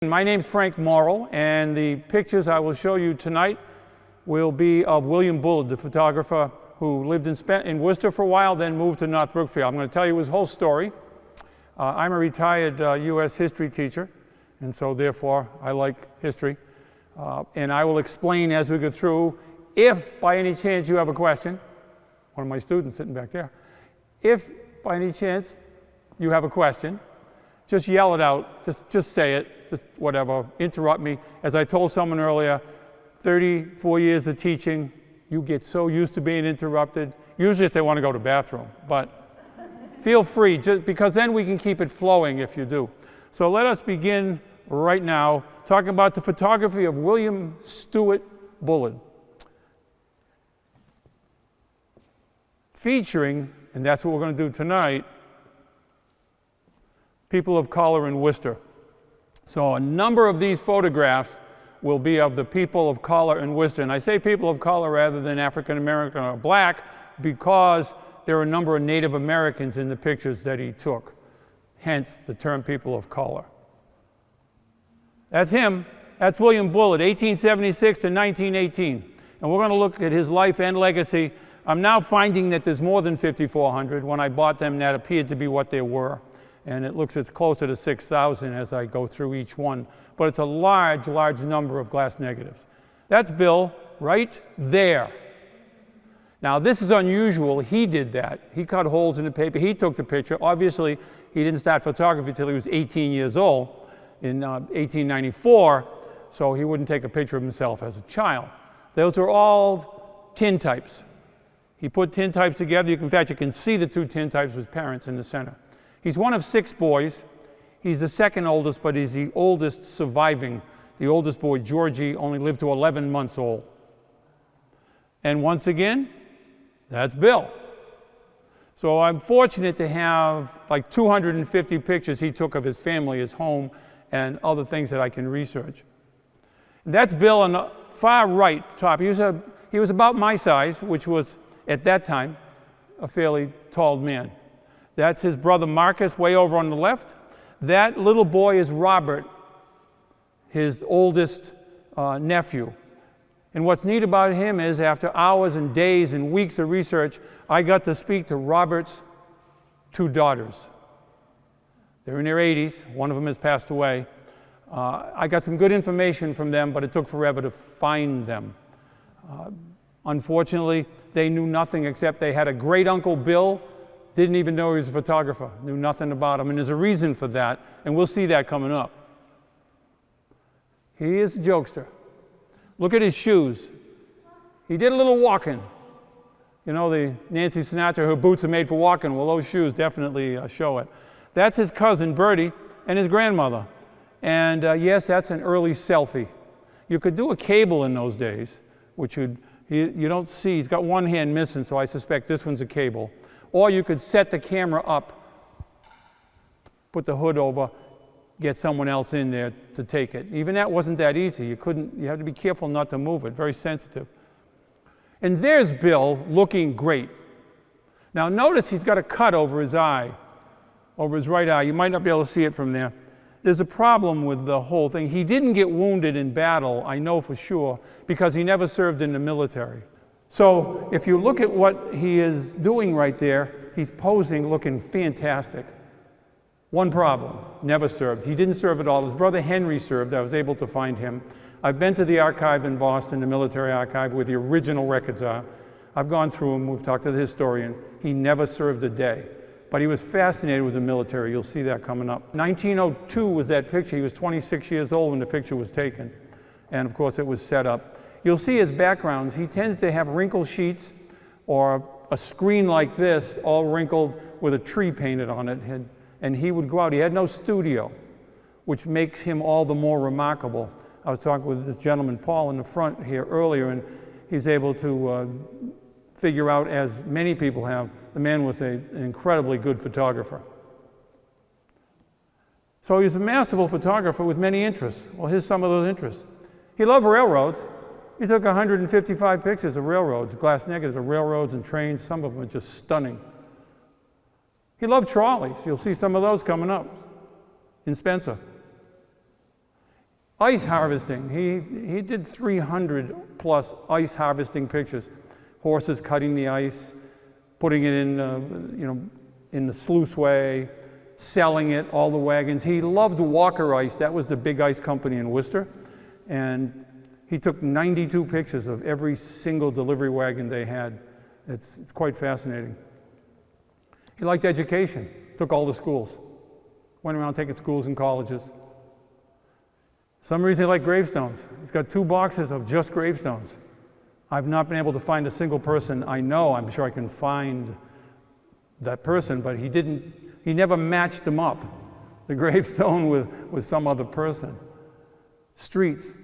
My name's Frank Morrill, and the pictures I will show you tonight will be of William Bullard, the photographer who lived in Worcester for a while, then moved to North Brookfield. I'm going to tell you his whole story. I'm a retired U.S. history teacher, and so therefore I like history. And I will explain as we go through. If by any chance you have a question, one of my students sitting back there, if by any chance you have a question, just yell it out, just say it, just whatever, interrupt me. As I told someone earlier, 34 years of teaching, you get so used to being interrupted, usually if they want to go to the bathroom, but feel free, just because then we can keep it flowing if you do. So let us begin right now talking about the photography of William Stewart Bullard. Featuring, and that's what we're going to do tonight, people of color in Worcester. So a number of these photographs will be of the people of color in Worcester. And I say people of color rather than African American or black because there are a number of Native Americans in the pictures that he took, hence the term people of color. That's him. That's William Bullard, 1876 to 1918. And we're going to look at his life and legacy. I'm now finding that there's more than 5,400. When I bought them, that appeared to be what they were. And it's closer to 6,000 as I go through each one. But it's a large, large number of glass negatives. That's Bill right there. Now this is unusual. He did that. He cut holes in the paper. He took the picture. Obviously, he didn't start photography until he was 18 years old in 1894, so he wouldn't take a picture of himself as a child. Those are all tintypes. He put tintypes together. In fact, you can see the two tintypes with parents in the center. He's one of 6 boys. He's the second oldest, but he's the oldest surviving. The oldest boy, Georgie, only lived to 11 months old. And once again, that's Bill. So I'm fortunate to have like 250 pictures he took of his family, his home, and other things that I can research. And that's Bill on the far right top. He was about my size, which was, at that time, a fairly tall man. That's his brother Marcus, way over on the left. That little boy is Robert, his oldest nephew. And what's neat about him is after hours and days and weeks of research, I got to speak to Robert's 2 daughters. They're in their 80s. One of them has passed away. I got some good information from them, but it took forever to find them. Unfortunately, they knew nothing except they had a great uncle Bill, didn't even know he was a photographer, knew nothing about him, and there's a reason for that, and we'll see that coming up. He is a jokester. Look at his shoes. He did a little walking. You know, the Nancy Sinatra, her boots are made for walking. Well, those shoes definitely show it. That's his cousin, Bertie, and his grandmother. And yes, that's an early selfie. You could do a cable in those days, which you don't see. He's got one hand missing, so I suspect this one's a cable. Or you could set the camera up, put the hood over, get someone else in there to take it. Even that wasn't that easy. You had to be careful not to move it, very sensitive. And there's Bill looking great. Now notice he's got a cut over his eye, over his right eye. You might not be able to see it from there. There's a problem with the whole thing. He didn't get wounded in battle, I know for sure, because he never served in the military. So if you look at what he is doing right there, he's posing looking fantastic. One problem, never served. He didn't serve at all. His brother Henry served. I was able to find him. I've been to the archive in Boston, the military archive, where the original records are. I've gone through them. We've talked to the historian. He never served a day. But he was fascinated with the military. You'll see that coming up. 1902 was that picture. He was 26 years old when the picture was taken. And of course, it was set up. You'll see his backgrounds. He tended to have wrinkle sheets or a screen like this, all wrinkled with a tree painted on it. And he would go out. He had no studio, which makes him all the more remarkable. I was talking with this gentleman, Paul, in the front here earlier, and he's able to figure out, as many people have, the man was an incredibly good photographer. So he's a masterful photographer with many interests. Well, here's some of those interests. He loved railroads. He took 155 pictures of railroads, glass negatives of railroads and trains. Some of them are just stunning. He loved trolleys. You'll see some of those coming up in Spencer. Ice harvesting. He did 300 plus ice harvesting pictures. Horses cutting the ice, putting it in, in the sluice way, selling it, all the wagons. He loved Walker Ice. That was the big ice company in Worcester. And he took 92 pictures of every single delivery wagon they had. It's quite fascinating. He liked education, took all the schools, went around taking schools and colleges. Some reason he liked gravestones. He's got 2 boxes of just gravestones. I've not been able to find a single person I know. I'm sure I can find that person, but he never matched them up, the gravestone with some other person. Streets,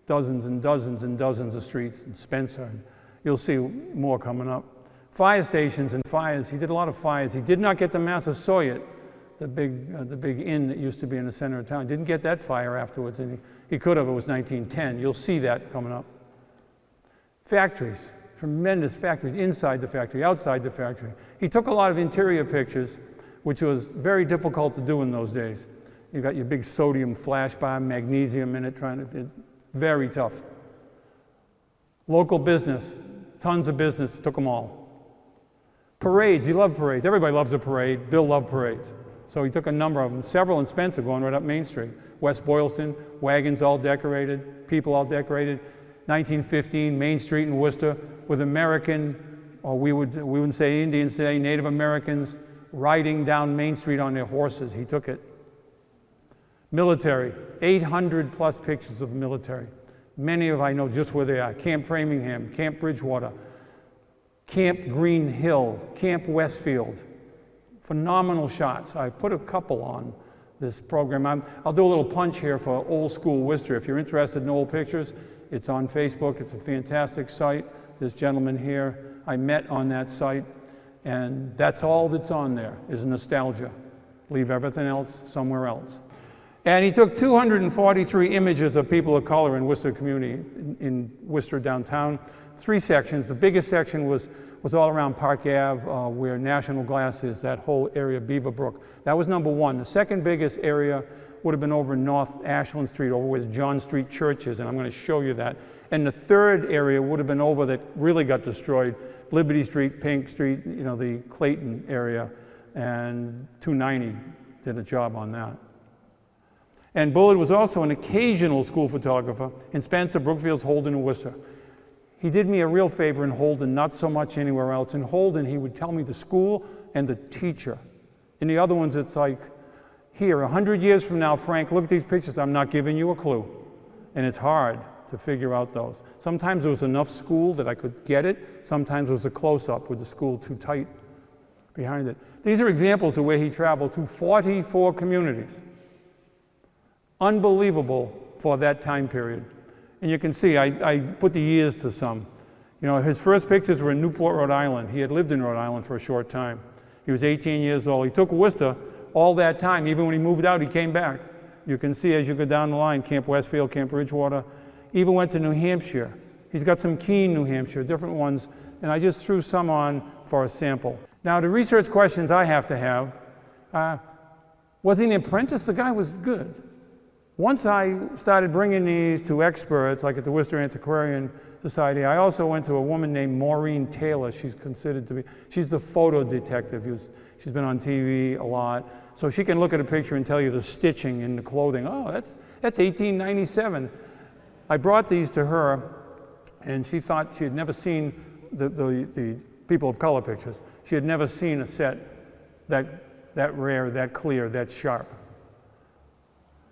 dozens and dozens and dozens of streets in Spencer, and you'll see more coming up. Fire stations and fires. He did a lot of fires. He did not get to Massasoit, the big inn that used to be in the center of town. Didn't get that fire afterwards, and he could have. It was 1910. You'll see that coming up. Factories, tremendous factories, inside the factory, outside the factory. He took a lot of interior pictures, which was very difficult to do in those days. You got your big sodium flash bar, magnesium in it, very tough. Local business, tons of business, took them all. Parades, he loved parades. Everybody loves a parade. Bill loved parades. So he took a number of them, several in Spencer going right up Main Street. West Boylston, wagons all decorated, people all decorated. 1915, Main Street in Worcester with American, or we wouldn't say Indians today, Native Americans riding down Main Street on their horses. He took it. Military, 800 plus pictures of military. Many of I know just where they are. Camp Framingham, Camp Bridgewater, Camp Green Hill, Camp Westfield. Phenomenal shots. I put a couple on this program. I'll do a little punch here for Old School Worcester. If you're interested in old pictures, it's on Facebook. It's a fantastic site. This gentleman here I met on that site, and that's all that's on there is nostalgia. Leave everything else somewhere else. And he took 243 images of people of color in Worcester community, in Worcester downtown. 3 sections. The biggest section was all around Park Ave, where National Glass is, that whole area, Beaverbrook. That was number 1. The second biggest area would have been over North Ashland Street, over where John Street Church is, and I'm going to show you that. And the third area would have been over that really got destroyed, Liberty Street, Pink Street, the Clayton area, and 290 did a job on that. And Bullard was also an occasional school photographer in Spencer, Brookfield, Holden, and Worcester. He did me a real favor in Holden, not so much anywhere else. In Holden, he would tell me the school and the teacher. In the other ones, it's like, here, 100 years from now, Frank, look at these pictures. I'm not giving you a clue. And it's hard to figure out those. Sometimes there was enough school that I could get it. Sometimes it was a close-up with the school too tight behind it. These are examples of where he traveled to 44 communities. Unbelievable for that time period. And you can see, I put the years to some. His first pictures were in Newport, Rhode Island. He had lived in Rhode Island for a short time. He was 18 years old. He took Worcester all that time. Even when he moved out, he came back. You can see as you go down the line, Camp Westfield, Camp Bridgewater. Even went to New Hampshire. He's got some Keene, New Hampshire, different ones. And I just threw some on for a sample. Now, the research questions I have to have, was he an apprentice? The guy was good. Once I started bringing these to experts, like at the Worcester Antiquarian Society, I also went to a woman named Maureen Taylor. She's considered to be, she's the photo detective. She's been on TV a lot. So she can look at a picture and tell you the stitching in the clothing. Oh, that's 1897. I brought these to her, and she thought she had never seen the people of color pictures. She had never seen a set that rare, that clear, that sharp.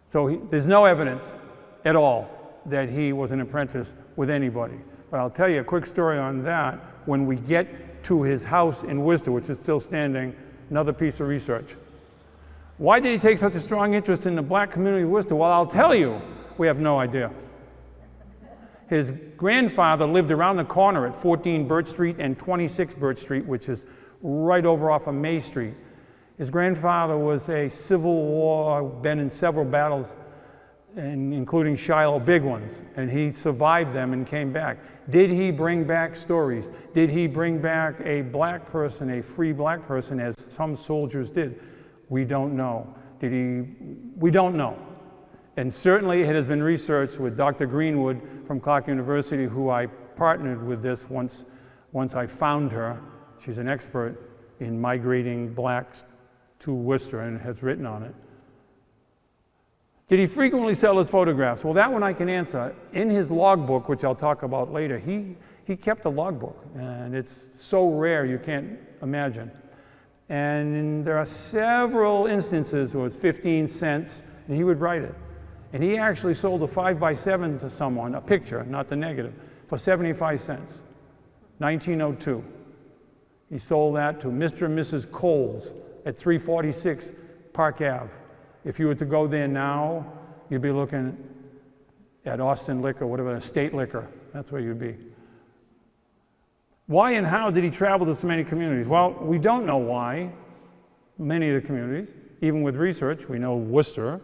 So there's no evidence at all that he was an apprentice with anybody. But I'll tell you a quick story on that when we get to his house in Worcester, which is still standing, another piece of research. Why did he take such a strong interest in the black community of Worcester? Well, I'll tell you, we have no idea. His grandfather lived around the corner at 14 Birch Street and 26 Birch Street, which is right over off of May Street. His grandfather was a Civil War, been in several battles, including Shiloh, big ones, and he survived them and came back. Did he bring back stories? Did he bring back a black person, a free black person, as some soldiers did? We don't know. We don't know. And certainly it has been researched with Dr. Greenwood from Clark University, who I partnered with this once I found her. She's an expert in migrating blacks to Worcester and has written on it. Did he frequently sell his photographs? Well, that one I can answer. In his logbook, which I'll talk about later, he kept a logbook, and it's so rare you can't imagine. And there are several instances where it's 15 cents, and he would write it. And he actually sold a 5x7 to someone, a picture, not the negative, for 75 cents, 1902. He sold that to Mr. and Mrs. Coles at 346 Park Ave. If you were to go there now, you'd be looking at Austin Liquor, whatever, State Liquor. That's where you'd be. Why and how did he travel to so many communities? Well, we don't know why many of the communities, even with research. We know Worcester,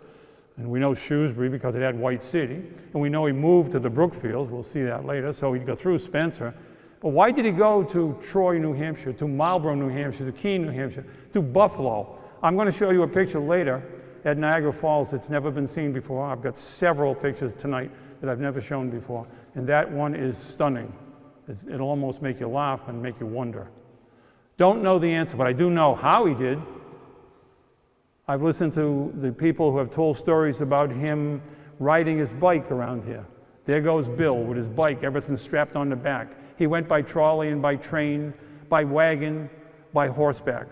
and we know Shrewsbury because it had White City, and we know he moved to the Brookfields. We'll see that later. So he'd go through Spencer. But why did he go to Troy, New Hampshire, to Marlborough, New Hampshire, to Keene, New Hampshire, to Buffalo? I'm going to show you a picture later at Niagara Falls that's never been seen before. I've got several pictures tonight that I've never shown before, and that one is stunning. It'll almost make you laugh and make you wonder. Don't know the answer, but I do know how he did. I've listened to the people who have told stories about him riding his bike around here. There goes Bill with his bike, everything strapped on the back. He went by trolley and by train, by wagon, by horseback.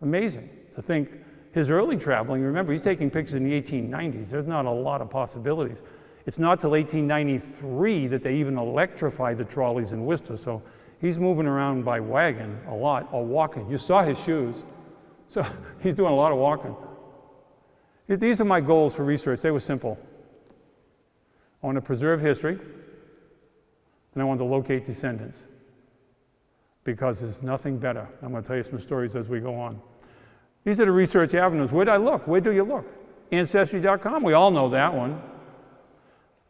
Amazing to think his early traveling. Remember, he's taking pictures in the 1890s. There's not a lot of possibilities. It's not till 1893 that they even electrified the trolleys in Worcester, so he's moving around by wagon a lot, or walking. You saw his shoes, so he's doing a lot of walking. These are my goals for research. They were simple. I want to preserve history, and I want to locate descendants, because there's nothing better. I'm going to tell you some stories as we go on. These are the research avenues. Where did I look? Where do you look? Ancestry.com, we all know that one.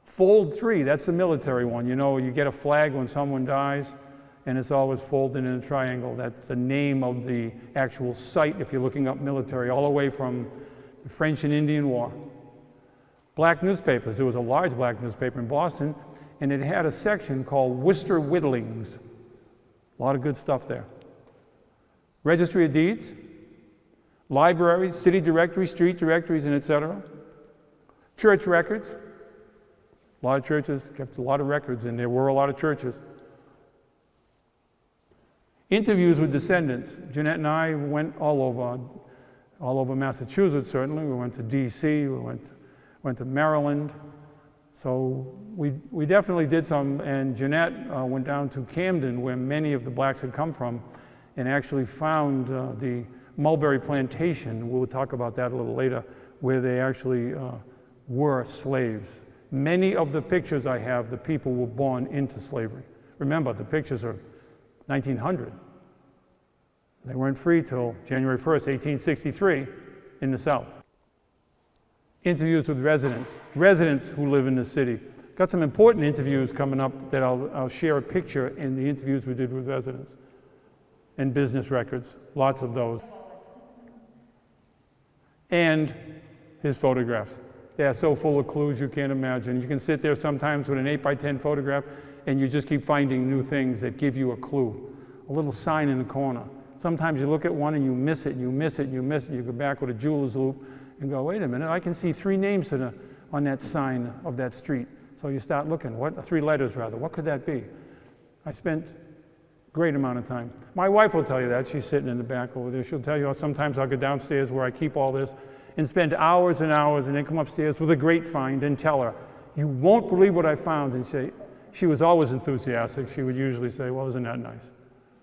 Fold 3, that's the military one. You know, you get a flag when someone dies, and it's always folded in a triangle. That's the name of the actual site if you're looking up military, all the way from the French and Indian War. Black newspapers. There was a large black newspaper in Boston, and it had a section called Worcester Whittlings. A lot of good stuff there. Registry of Deeds, libraries, city directories, street directories, and etc. Church records. A lot of churches kept a lot of records, and there were a lot of churches. Interviews with descendants. Jeanette and I went all over Massachusetts, certainly. We went to D.C., we went to Maryland. So we definitely did some, and Jeanette went down to Camden, where many of the blacks had come from, and actually found the mulberry plantation. We'll talk about that a little later, where they actually were slaves. Many of the pictures I have, the people were born into slavery. Remember, the pictures are 1900. They weren't free till January 1st, 1863 in the South. Interviews with residents who live in the city. Got some important interviews coming up that I'll share a picture in the interviews we did with residents. And business records, lots of those. And his photographs. They are so full of clues you can't imagine. You can sit there sometimes with an 8x10 photograph and you just keep finding new things that give you a clue. A little sign in the corner. Sometimes you look at one and you miss it, and you miss it, and you miss it. You go back with a jeweler's loop and go, wait a minute, I can see 3 names on that sign of that street. So you start looking, 3 letters rather, what could that be? I spent a great amount of time. My wife will tell you that. She's sitting in the back over there. She'll tell you, sometimes I'll go downstairs where I keep all this and spend hours and hours, and then come upstairs with a great find and tell her, you won't believe what I found. And she was always enthusiastic. She would usually say, well, isn't that nice?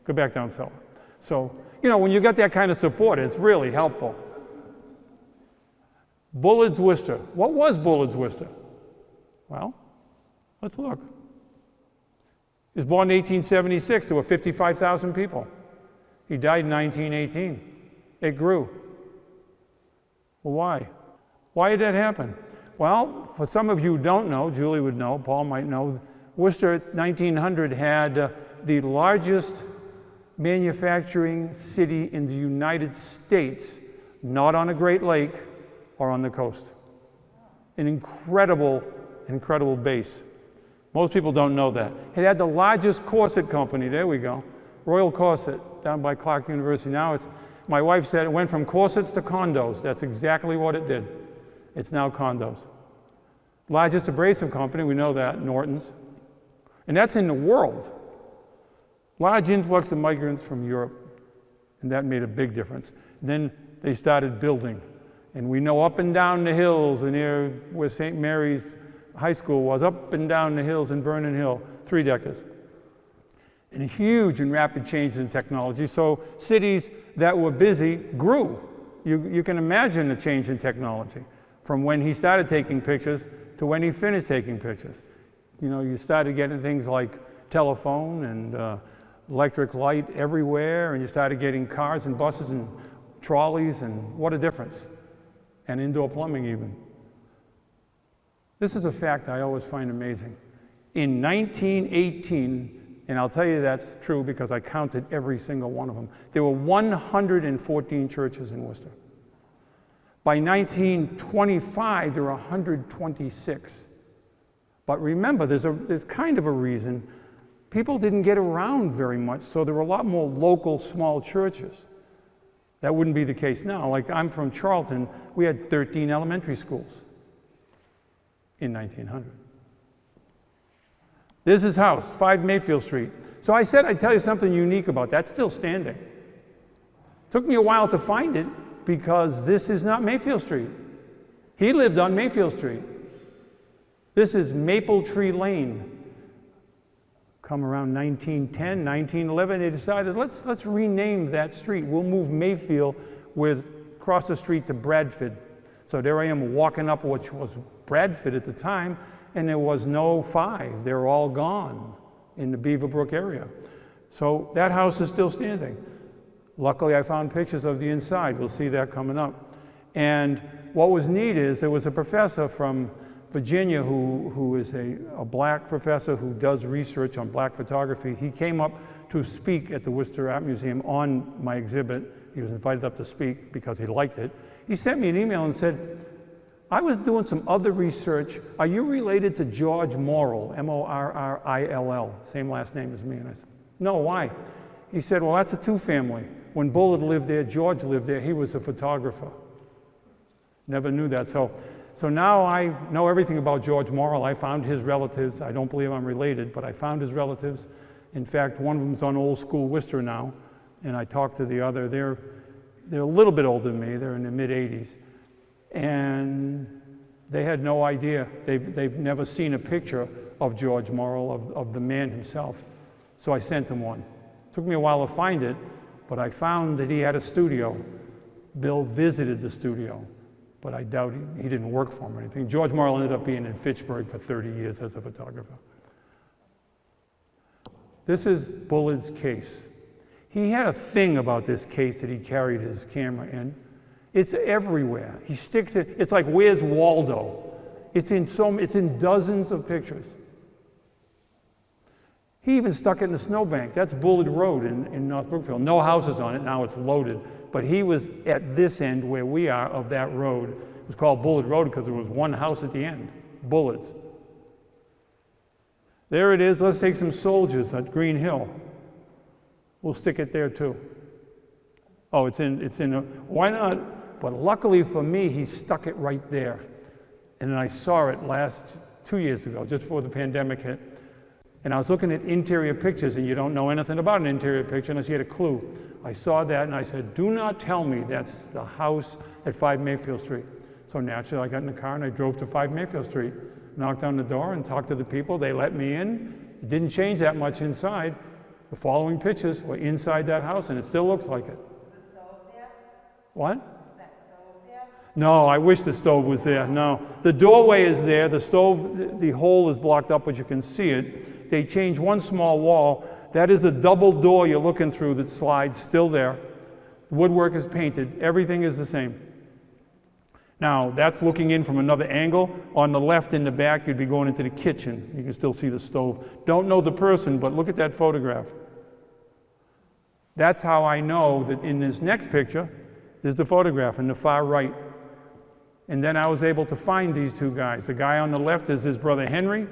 Go back down cellar. So, you know, when you got that kind of support, it's really helpful. Bullard's Worcester. What was Bullard's Worcester? Well, let's look. He was born in 1876. There were 55,000 people. He died in 1918. It grew. Well, why? Why did that happen? Well, for some of you who don't know, Julie would know, Paul might know, Worcester 1900 had the largest manufacturing city in the United States, not on a Great Lake or on the coast. An incredible, incredible base. Most people don't know that. It had the largest corset company, there we go, Royal Corset, down by Clark University. Now it's, my wife said it went from corsets to condos. That's exactly what it did. It's now condos. Largest abrasive company, we know that, Norton's. And that's in the world. Large influx of migrants from Europe, and that made a big difference. Then they started building. And we know up and down the hills, and near where St. Mary's High School was, up and down the hills in Vernon Hill, 3 decades. And a huge and rapid change in technology. So cities that were busy grew. You can imagine the change in technology from when he started taking pictures to when he finished taking pictures. You know, you started getting things like telephone and electric light everywhere, and you started getting cars and buses and trolleys, and what a difference. And indoor plumbing even. This is a fact I always find amazing. In 1918, and I'll tell you that's true because I counted every single one of them, there were 114 churches in Worcester. By 1925, there were 126. But remember, there's kind of a reason. People didn't get around very much, so there were a lot more local small churches. That wouldn't be the case now. Like, I'm from Charlton, we had 13 elementary schools in 1900. This is his house, 5 Mayfield Street. So I said I'd tell you something unique about that. It's still standing. Took me a while to find it because this is not Mayfield Street. He lived on Mayfield Street. This is Maple Tree Lane. Come around 1910, 1911, they decided, let's rename that street. We'll move Mayfield across the street to Bradford. So there I am walking up which was Bradford at the time, and there was no 5. They were all gone in the Beaverbrook area. So that house is still standing. Luckily, I found pictures of the inside. We'll see that coming up. And what was neat is there was a professor from Virginia who is a black professor who does research on black photography. He came up to speak at the Worcester Art Museum on my exhibit. He was invited up to speak because he liked it. He sent me an email and said, I was doing some other research. Are you related to George Morrill, M-O-R-R-I-L-L, same last name as me? And I said, no, why? He said, well, that's a 2-family. When Bullard lived there, George lived there. He was a photographer. Never knew that. So now I know everything about George Morrill. I found his relatives. I don't believe I'm related, but I found his relatives. In fact, one of them's on Old School Worcester now, and I talked to the other. They're a little bit older than me. They're in their mid-80s. And they had no idea. They've never seen a picture of George Morrill, of the man himself. So I sent them one. Took me a while to find it, but I found that he had a studio. Bill visited the studio, but I doubt he didn't work for him or anything. George Morrill ended up being in Fitchburg for 30 years as a photographer. This is Bullard's case. He had a thing about this case that he carried his camera in. It's everywhere. He sticks it. It's like, where's Waldo? It's in dozens of pictures. He even stuck it in the snowbank. That's Bullard Road in North Brookfield. No houses on it, now it's loaded. But he was at this end where we are of that road. It was called Bullard Road because there was one house at the end, Bullard's. There it is. Let's take some soldiers at Green Hill. We'll stick it there too. Oh, why not? But luckily for me, he stuck it right there. And then I saw it 2 years ago, just before the pandemic hit. And I was looking at interior pictures, and you don't know anything about an interior picture unless you get a clue. I saw that, and I said, do not tell me that's the house at 5 Mayfield Street. So naturally, I got in the car, and I drove to 5 Mayfield Street, knocked on the door, and talked to the people. They let me in. It didn't change that much inside. The following pictures were inside that house, and it still looks like it. Is the stove there? What? Is that stove there? No, I wish the stove was there. No. The doorway is there. The stove, the hole is blocked up, but you can see it. They changed one small wall. That is a double door you're looking through that slides, still there. The woodwork is painted. Everything is the same. Now, that's looking in from another angle. On the left in the back, you'd be going into the kitchen. You can still see the stove. Don't know the person, but look at that photograph. That's how I know that in this next picture, there's the photograph in the far right. And then I was able to find these two guys. The guy on the left is his brother Henry.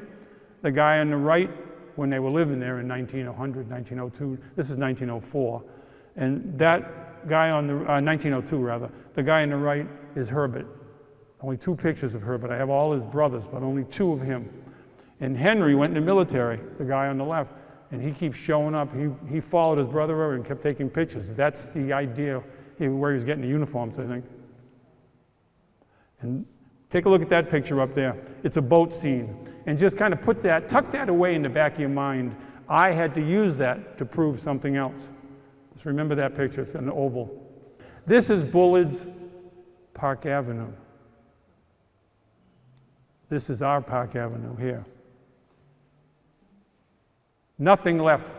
The guy on the right, when they were living there in 1900, 1902, this is 1904. And that guy on the, 1902 rather, the guy on the right is Herbert. Only 2 pictures of Herbert. I have all his brothers, but only 2 of him. And Henry went in the military, the guy on the left, and he keeps showing up. He followed his brother over and kept taking pictures. That's the idea where he was getting the uniforms, I think. And take a look at that picture up there. It's a boat scene. And just kind of tuck that away in the back of your mind. I had to use that to prove something else. Just remember that picture, it's an oval. This is Bullard's Park Avenue. This is our Park Avenue here. Nothing left.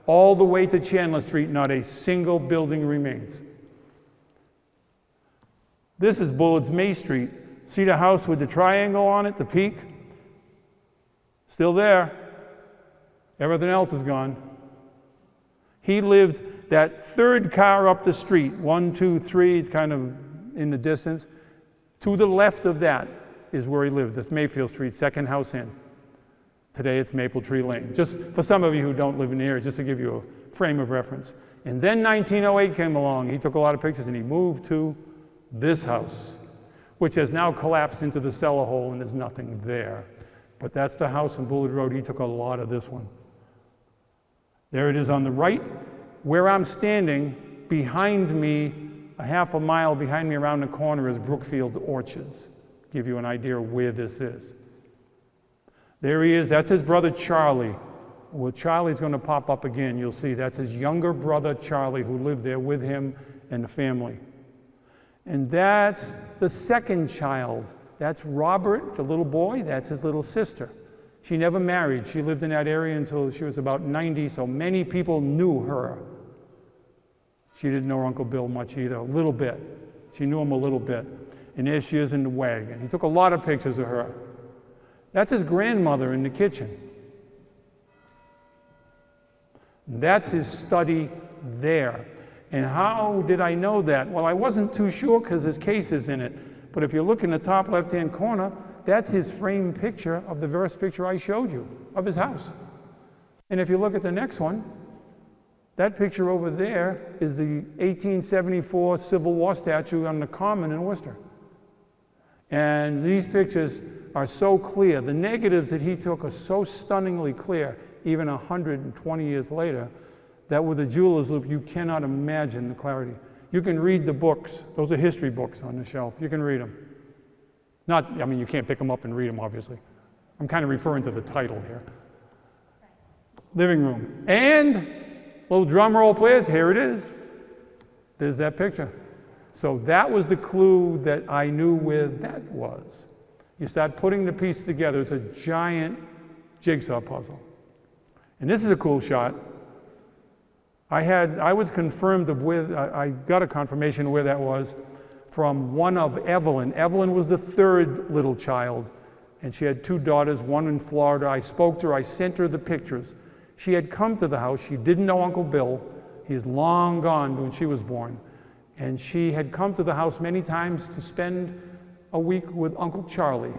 All the way to Chandler Street, not a single building remains. This is Bullard's May Street. See the house with the triangle on it, the peak? Still there. Everything else is gone. He lived that 3rd car up the street, 1, 2, 3, it's kind of in the distance. To the left of that is where he lived. That's Mayfield Street, 2nd house in. Today it's Maple Tree Lane. Just for some of you who don't live in the area, just to give you a frame of reference. And then 1908 came along. He took a lot of pictures and he moved to this house, which has now collapsed into the cellar hole and there's nothing there. But that's the house on Bullard Road. He took a lot of this one. There it is on the right. Where I'm standing, behind me, a half a mile behind me around the corner is Brookfield Orchards. Give you an idea of where this is. There he is. That's his brother Charlie. Well, Charlie's going to pop up again. You'll see that's his younger brother Charlie who lived there with him and the family. And that's the 2nd child. That's Robert, the little boy. That's his little sister. She never married. She lived in that area until she was about 90, so many people knew her. She didn't know Uncle Bill much either, a little bit. She knew him a little bit. And there she is in the wagon. He took a lot of pictures of her. That's his grandmother in the kitchen. That's his study there. And how did I know that? Well, I wasn't too sure because his case is in it. But if you look in the top left-hand corner, that's his framed picture of the first picture I showed you of his house. And if you look at the next one, that picture over there is the 1874 Civil War statue on the Common in Worcester. And these pictures are so clear. The negatives that he took are so stunningly clear, even 120 years later, that with a jeweler's loupe, you cannot imagine the clarity. You can read the books. Those are history books on the shelf. You can read them. You can't pick them up and read them, obviously. I'm kind of referring to the title here. Living room. And, little drum roll, please. Here it is. There's that picture. So that was the clue that I knew where that was. You start putting the pieces together. It's a giant jigsaw puzzle. And this is a cool shot. I was confirmed of where, I got a confirmation of where that was from one of Evelyn. Evelyn was the 3rd little child, and she had 2 daughters, one in Florida. I spoke to her, I sent her the pictures. She had come to the house. She didn't know Uncle Bill. He's long gone when she was born. And she had come to the house many times to spend a week with Uncle Charlie.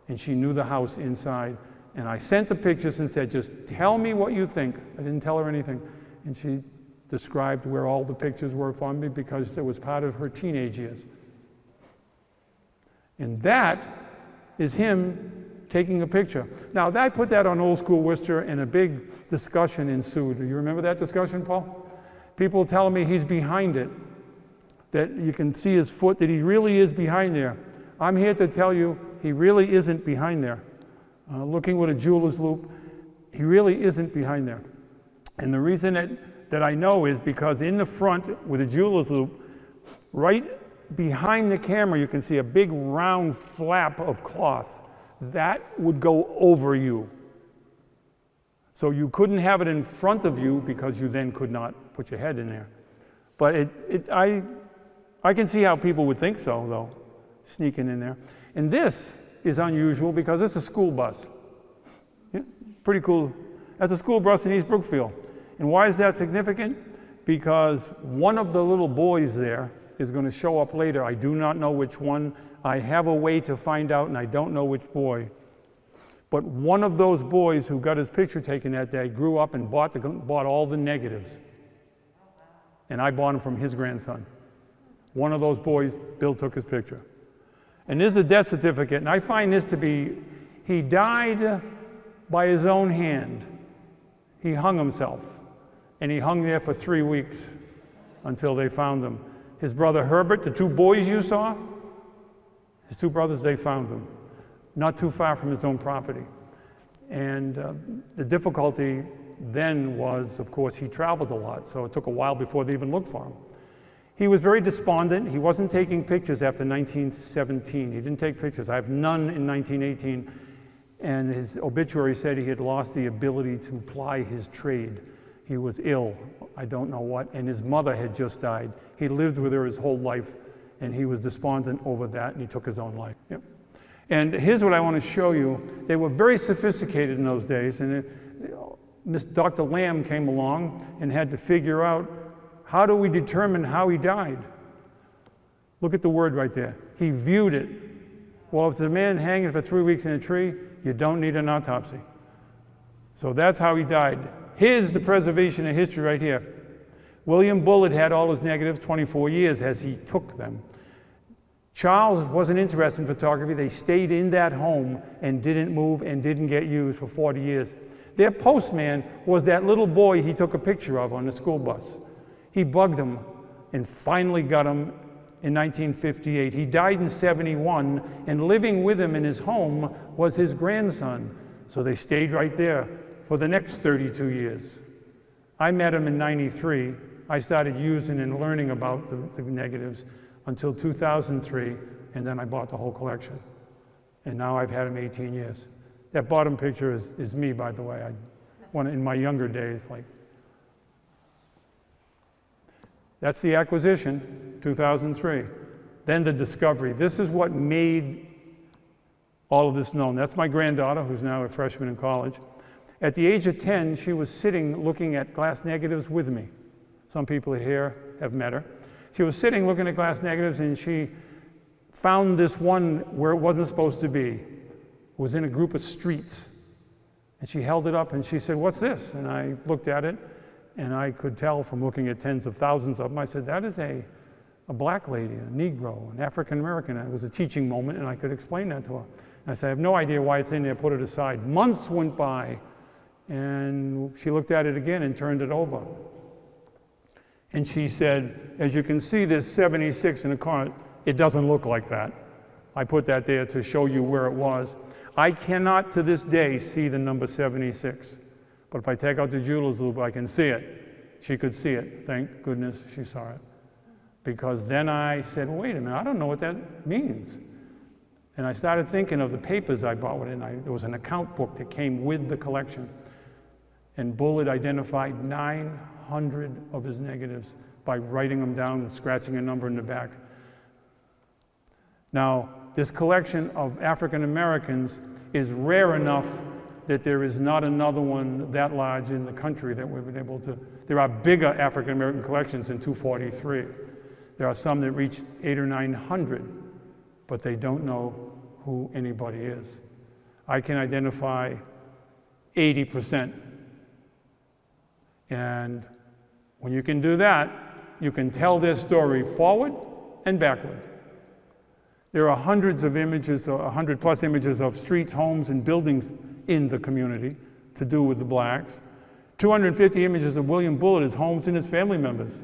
And she knew the house inside. And I sent the pictures and said, just tell me what you think. I didn't tell her anything. And she described where all the pictures were for me because it was part of her teenage years. And that is him taking a picture. Now, I put that on Old School Worcester and a big discussion ensued. Do you remember that discussion, Paul? People telling me he's behind it, that you can see his foot, that he really is behind there. I'm here to tell you he really isn't behind there. Looking with a jeweler's loupe, he really isn't behind there. And the reason that I know is because in the front with a jeweler's loupe, right behind the camera, you can see a big round flap of cloth. That would go over you. So you couldn't have it in front of you because you then could not put your head in there. But I can see how people would think so, though, sneaking in there. And this is unusual because it's a school bus. Yeah, pretty cool. That's a school bus in East Brookfield. And why is that significant? Because one of the little boys there is going to show up later. I do not know which one. I have a way to find out, and I don't know which boy. But one of those boys who got his picture taken that day grew up and bought all the negatives. And I bought them from his grandson. One of those boys, Bill took his picture. And this is a death certificate, and I find this to be, he died by his own hand. He hung himself, and he hung there for 3 weeks until they found him. His brother Herbert, the two boys you saw, his two brothers, they found him, not too far from his own property. And the difficulty then was, of course, he traveled a lot, so it took a while before they even looked for him. He was very despondent. He wasn't taking pictures after 1917. He didn't take pictures. I have none in 1918. And his obituary said he had lost the ability to ply his trade. He was ill, I don't know what, and his mother had just died. He lived with her his whole life, and he was despondent over that, and he took his own life. Yep. And here's what I want to show you. They were very sophisticated in those days, and Dr. Lamb came along and had to figure out, how do we determine how he died? Look at the word right there. He viewed it. Well, if it's a man hanging for 3 weeks in a tree, you don't need an autopsy. So that's how he died. Here's the preservation of history right here. William Bullard had all his negatives, 24 years as he took them. Charles wasn't interested in photography. They stayed in that home and didn't move and didn't get used for 40 years. Their postman was that little boy he took a picture of on the school bus. He bugged him and finally got him in 1958. He died in 71, and living with him in his home was his grandson. So they stayed right there for the next 32 years. I met him in 93. I started using and learning about the negatives until 2003, and then I bought the whole collection. And now I've had him 18 years. That bottom picture is me, by the way. In my younger days, like. That's the acquisition, 2003. Then the discovery. This is what made all of this known. That's my granddaughter, who's now a freshman in college. At the age of 10, she was sitting looking at glass negatives with me. Some people here have met her. She was sitting looking at glass negatives, and she found this one where it wasn't supposed to be. It was in a group of streets. And she held it up and she said, "What's this?" And I looked at it, and I could tell from looking at tens of thousands of them. I said, "That is a black lady, a Negro, an African American." It was a teaching moment, and I could explain that to her. And I said, "I have no idea why it's in there, put it aside." Months went by, and she looked at it again and turned it over. And she said, "As you can see, there's 76 in the corner. It doesn't look like that. I put that there to show you where it was." I cannot to this day see the number 76. But if I take out the jeweler's loupe, I can see it. She could see it. Thank goodness she saw it. Because then I said, wait a minute, I don't know what that means. And I started thinking of the papers I bought with it. There was an account book that came with the collection. And Bullard identified 900 of his negatives by writing them down and scratching a number in the back. Now, this collection of African Americans is rare enough that there is not another one that large in the country that we've been able to. There are bigger African American collections in 243. There are some that reach 800 or 900, but they don't know who anybody is. I can identify 80%. And when you can do that, you can tell their story forward and backward. There are hundreds of images, 100 plus images of streets, homes, and buildings in the community to do with the blacks. 250 images of William Bullard, his homes and his family members.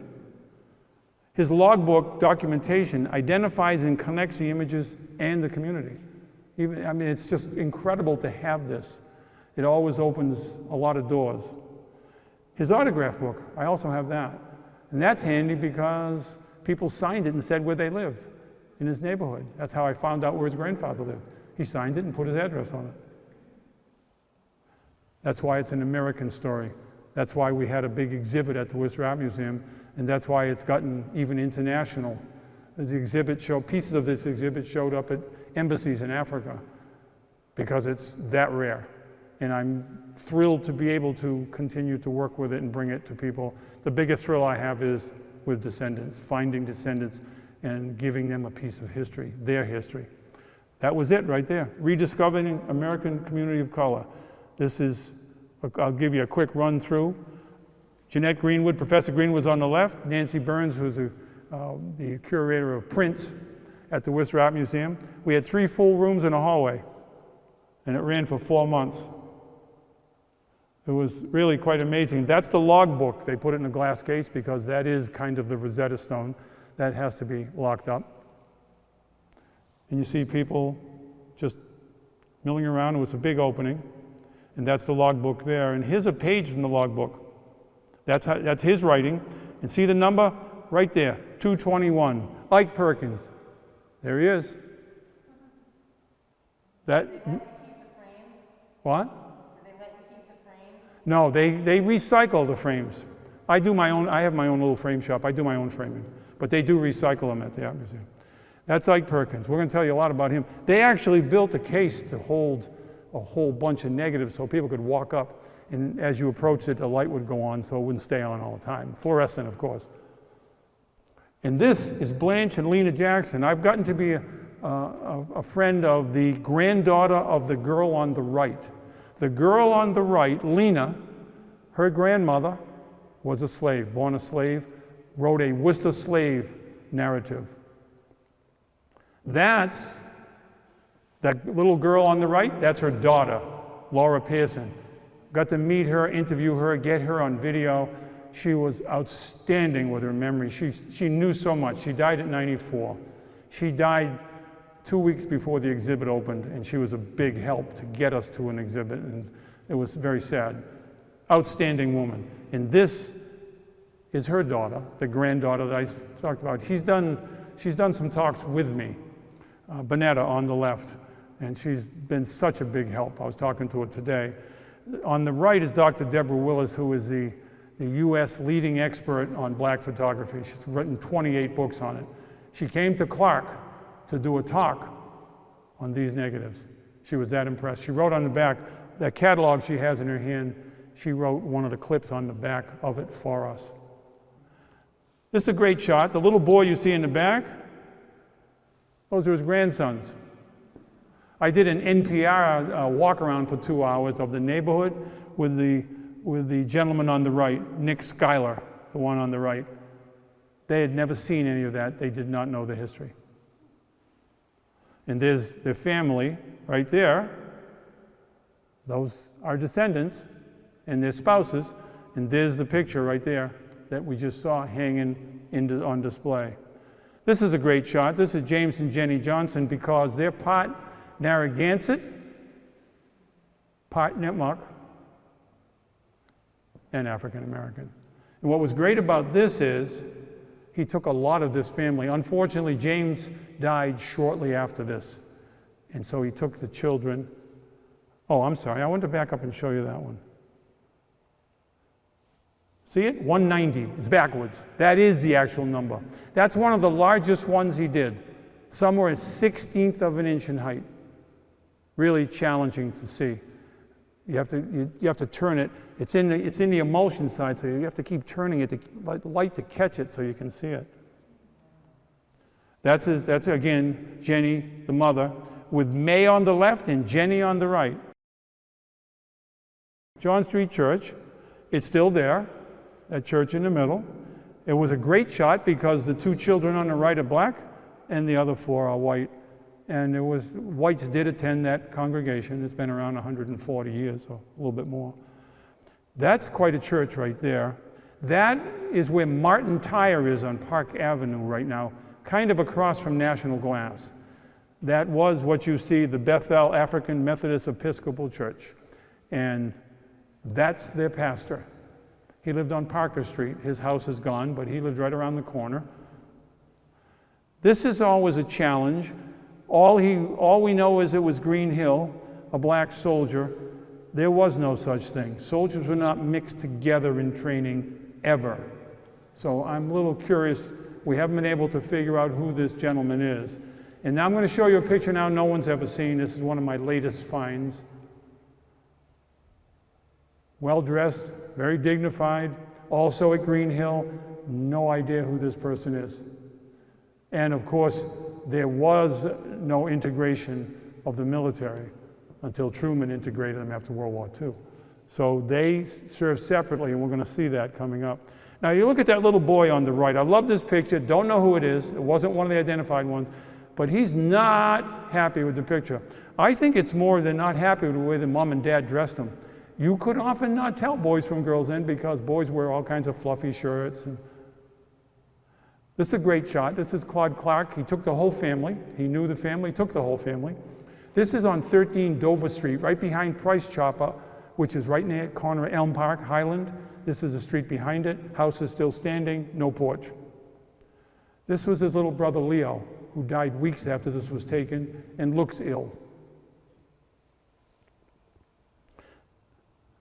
His logbook documentation identifies and connects the images and the community. It's just incredible to have this. It always opens a lot of doors. His autograph book, I also have that. And that's handy because people signed it and said where they lived in his neighborhood. That's how I found out where his grandfather lived. He signed it and put his address on it. That's why it's an American story. That's why we had a big exhibit at the Worcester Art Museum, and that's why it's gotten even international. Pieces of this exhibit showed up at embassies in Africa because it's that rare. And I'm thrilled to be able to continue to work with it and bring it to people. The biggest thrill I have is with descendants, finding descendants and giving them a piece of history, their history. That was it right there. Rediscovering American community of color. This is, I'll give you a quick run through. Jeanette Greenwood, Professor Greenwood was on the left. Nancy Burns was the curator of prints at the Worcester Art Museum. We had 3 full rooms and a hallway, and it ran for 4 months. It was really quite amazing. That's the logbook. They put it in a glass case because that is kind of the Rosetta Stone. That has to be locked up. And you see people just milling around. It was a big opening. And that's the logbook there. And here's a page from the logbook. That's his writing. And see the number right there, 221. Ike Perkins. There he is. That. Did they let you keep the frames? What? Did they let you keep the frames? No, they recycle the frames. I have my own little frame shop. I do my own framing. But they do recycle them at the Art Museum. That's Ike Perkins. We're going to tell you a lot about him. They actually built a case to hold a whole bunch of negatives so people could walk up, and as you approached it, the light would go on so it wouldn't stay on all the time. Fluorescent, of course. And this is Blanche and Lena Jackson. I've gotten to be a friend of the granddaughter of the girl on the right. The girl on the right, Lena, her grandmother was a slave, born a slave, wrote a Worcester slave narrative. That little girl on the right, that's her daughter, Laura Pearson. Got to meet her, interview her, get her on video. She was outstanding with her memory. She knew so much. She died at 94. She died 2 weeks before the exhibit opened, and she was a big help to get us to an exhibit, and it was very sad. Outstanding woman. And this is her daughter, the granddaughter that I talked about. She's done some talks with me. Bonetta on the left, and she's been such a big help. I was talking to her today. On the right is Dr. Deborah Willis, who is the U.S. leading expert on black photography. She's written 28 books on it. She came to Clark to do a talk on these negatives. She was that impressed. She wrote on the back, that catalog she has in her hand, she wrote one of the clips on the back of it for us. This is a great shot. The little boy you see in the back, those are his grandsons. I did an NPR walk around for 2 hours of the neighborhood with the gentleman on the right, Nick Schuyler, the one on the right. They had never seen any of that. They did not know the history. And there's their family right there. Those are descendants and their spouses. And there's the picture right there that we just saw hanging on display. This is a great shot. This is James and Jenny Johnson because they're part Narragansett, part Nipmuc, and African American. And what was great about this is he took a lot of this family. Unfortunately, James died shortly after this. And so he took the children. Oh, I'm sorry. I want to back up and show you that one. See it? 190. It's backwards. That is the actual number. That's one of the largest ones he did. Somewhere a 1/16 of an inch in height. Really challenging to see. You have to turn it. It's in the emulsion side, so you have to keep turning it to light to catch it so you can see it. That's again Jenny, the mother, with May on the left and Jenny on the right. John Street Church. It's still there. That church in the middle. It was a great shot because the 2 children on the right are black and the other 4 are white. And whites did attend that congregation. It's been around 140 years, or a little bit more. That's quite a church right there. That is where Martin Tire is on Park Avenue right now, kind of across from National Glass. That was what you see, the Bethel African Methodist Episcopal Church. And that's their pastor. He lived on Parker Street. His house is gone, but he lived right around the corner. This is always a challenge. All we know is it was Green Hill, a black soldier. There was no such thing. Soldiers were not mixed together in training ever. So I'm a little curious. We haven't been able to figure out who this gentleman is. And now I'm going to show you a picture now no one's ever seen. This is one of my latest finds. Well-dressed, very dignified, also at Green Hill. No idea who this person is. And of course, there was no integration of the military until Truman integrated them after World War II. So they served separately, and we're going to see that coming up. Now you look at that little boy on the right. I love this picture. Don't know who it is. It wasn't one of the identified ones, but he's not happy with the picture. I think it's more than not happy with the way the mom and dad dressed him. You could often not tell boys from girls then because boys wear all kinds of fluffy shirts. This is a great shot. This is Claude Clark. He took the whole family. He knew the family, took the whole family. This is on 13 Dover Street, right behind Price Chopper, which is right near the corner of Elm Park, Highland. This is the street behind it. House is still standing, no porch. This was his little brother Leo, who died weeks after this was taken and looks ill.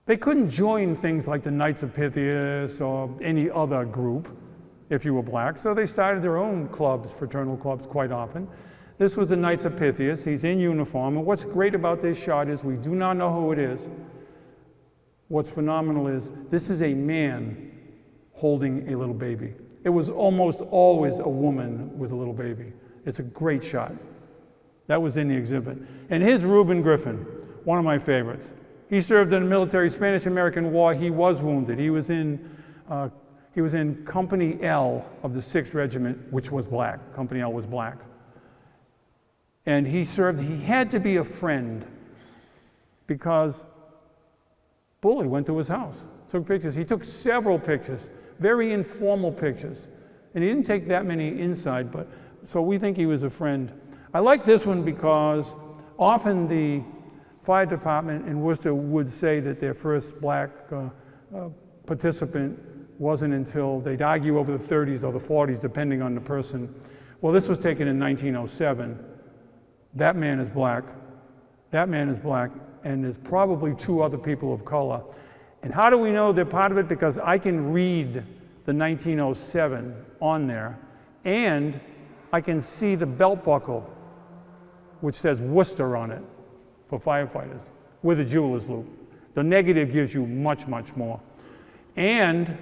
They couldn't join things like the Knights of Pythias or any other group if you were black, so they started their own clubs, fraternal clubs quite often. This was the Knights of Pythias. He's in uniform, and what's great about this shot is we do not know who it is. What's phenomenal is this is a man holding a little baby. It was almost always a woman with a little baby. It's a great shot. That was in the exhibit. And here's Reuben Griffin, one of my favorites. He served in the military Spanish-American War. He was wounded. He was in Company L of the 6th Regiment, which was black. Company L was black. And he served. He had to be a friend because Bullard went to his house, took pictures. He took several pictures, very informal pictures. And he didn't take that many inside, but so we think he was a friend. I like this one because often the fire department in Worcester would say that their first black participant wasn't until they'd argue over the 30s or the 40s, depending on the person. Well, this was taken in 1907. That man is black. That man is black. And there's probably 2 other people of color. And how do we know they're part of it? Because I can read the 1907 on there, and I can see the belt buckle, which says Worcester on it for firefighters, with a jeweler's loop. The negative gives you much, much more. And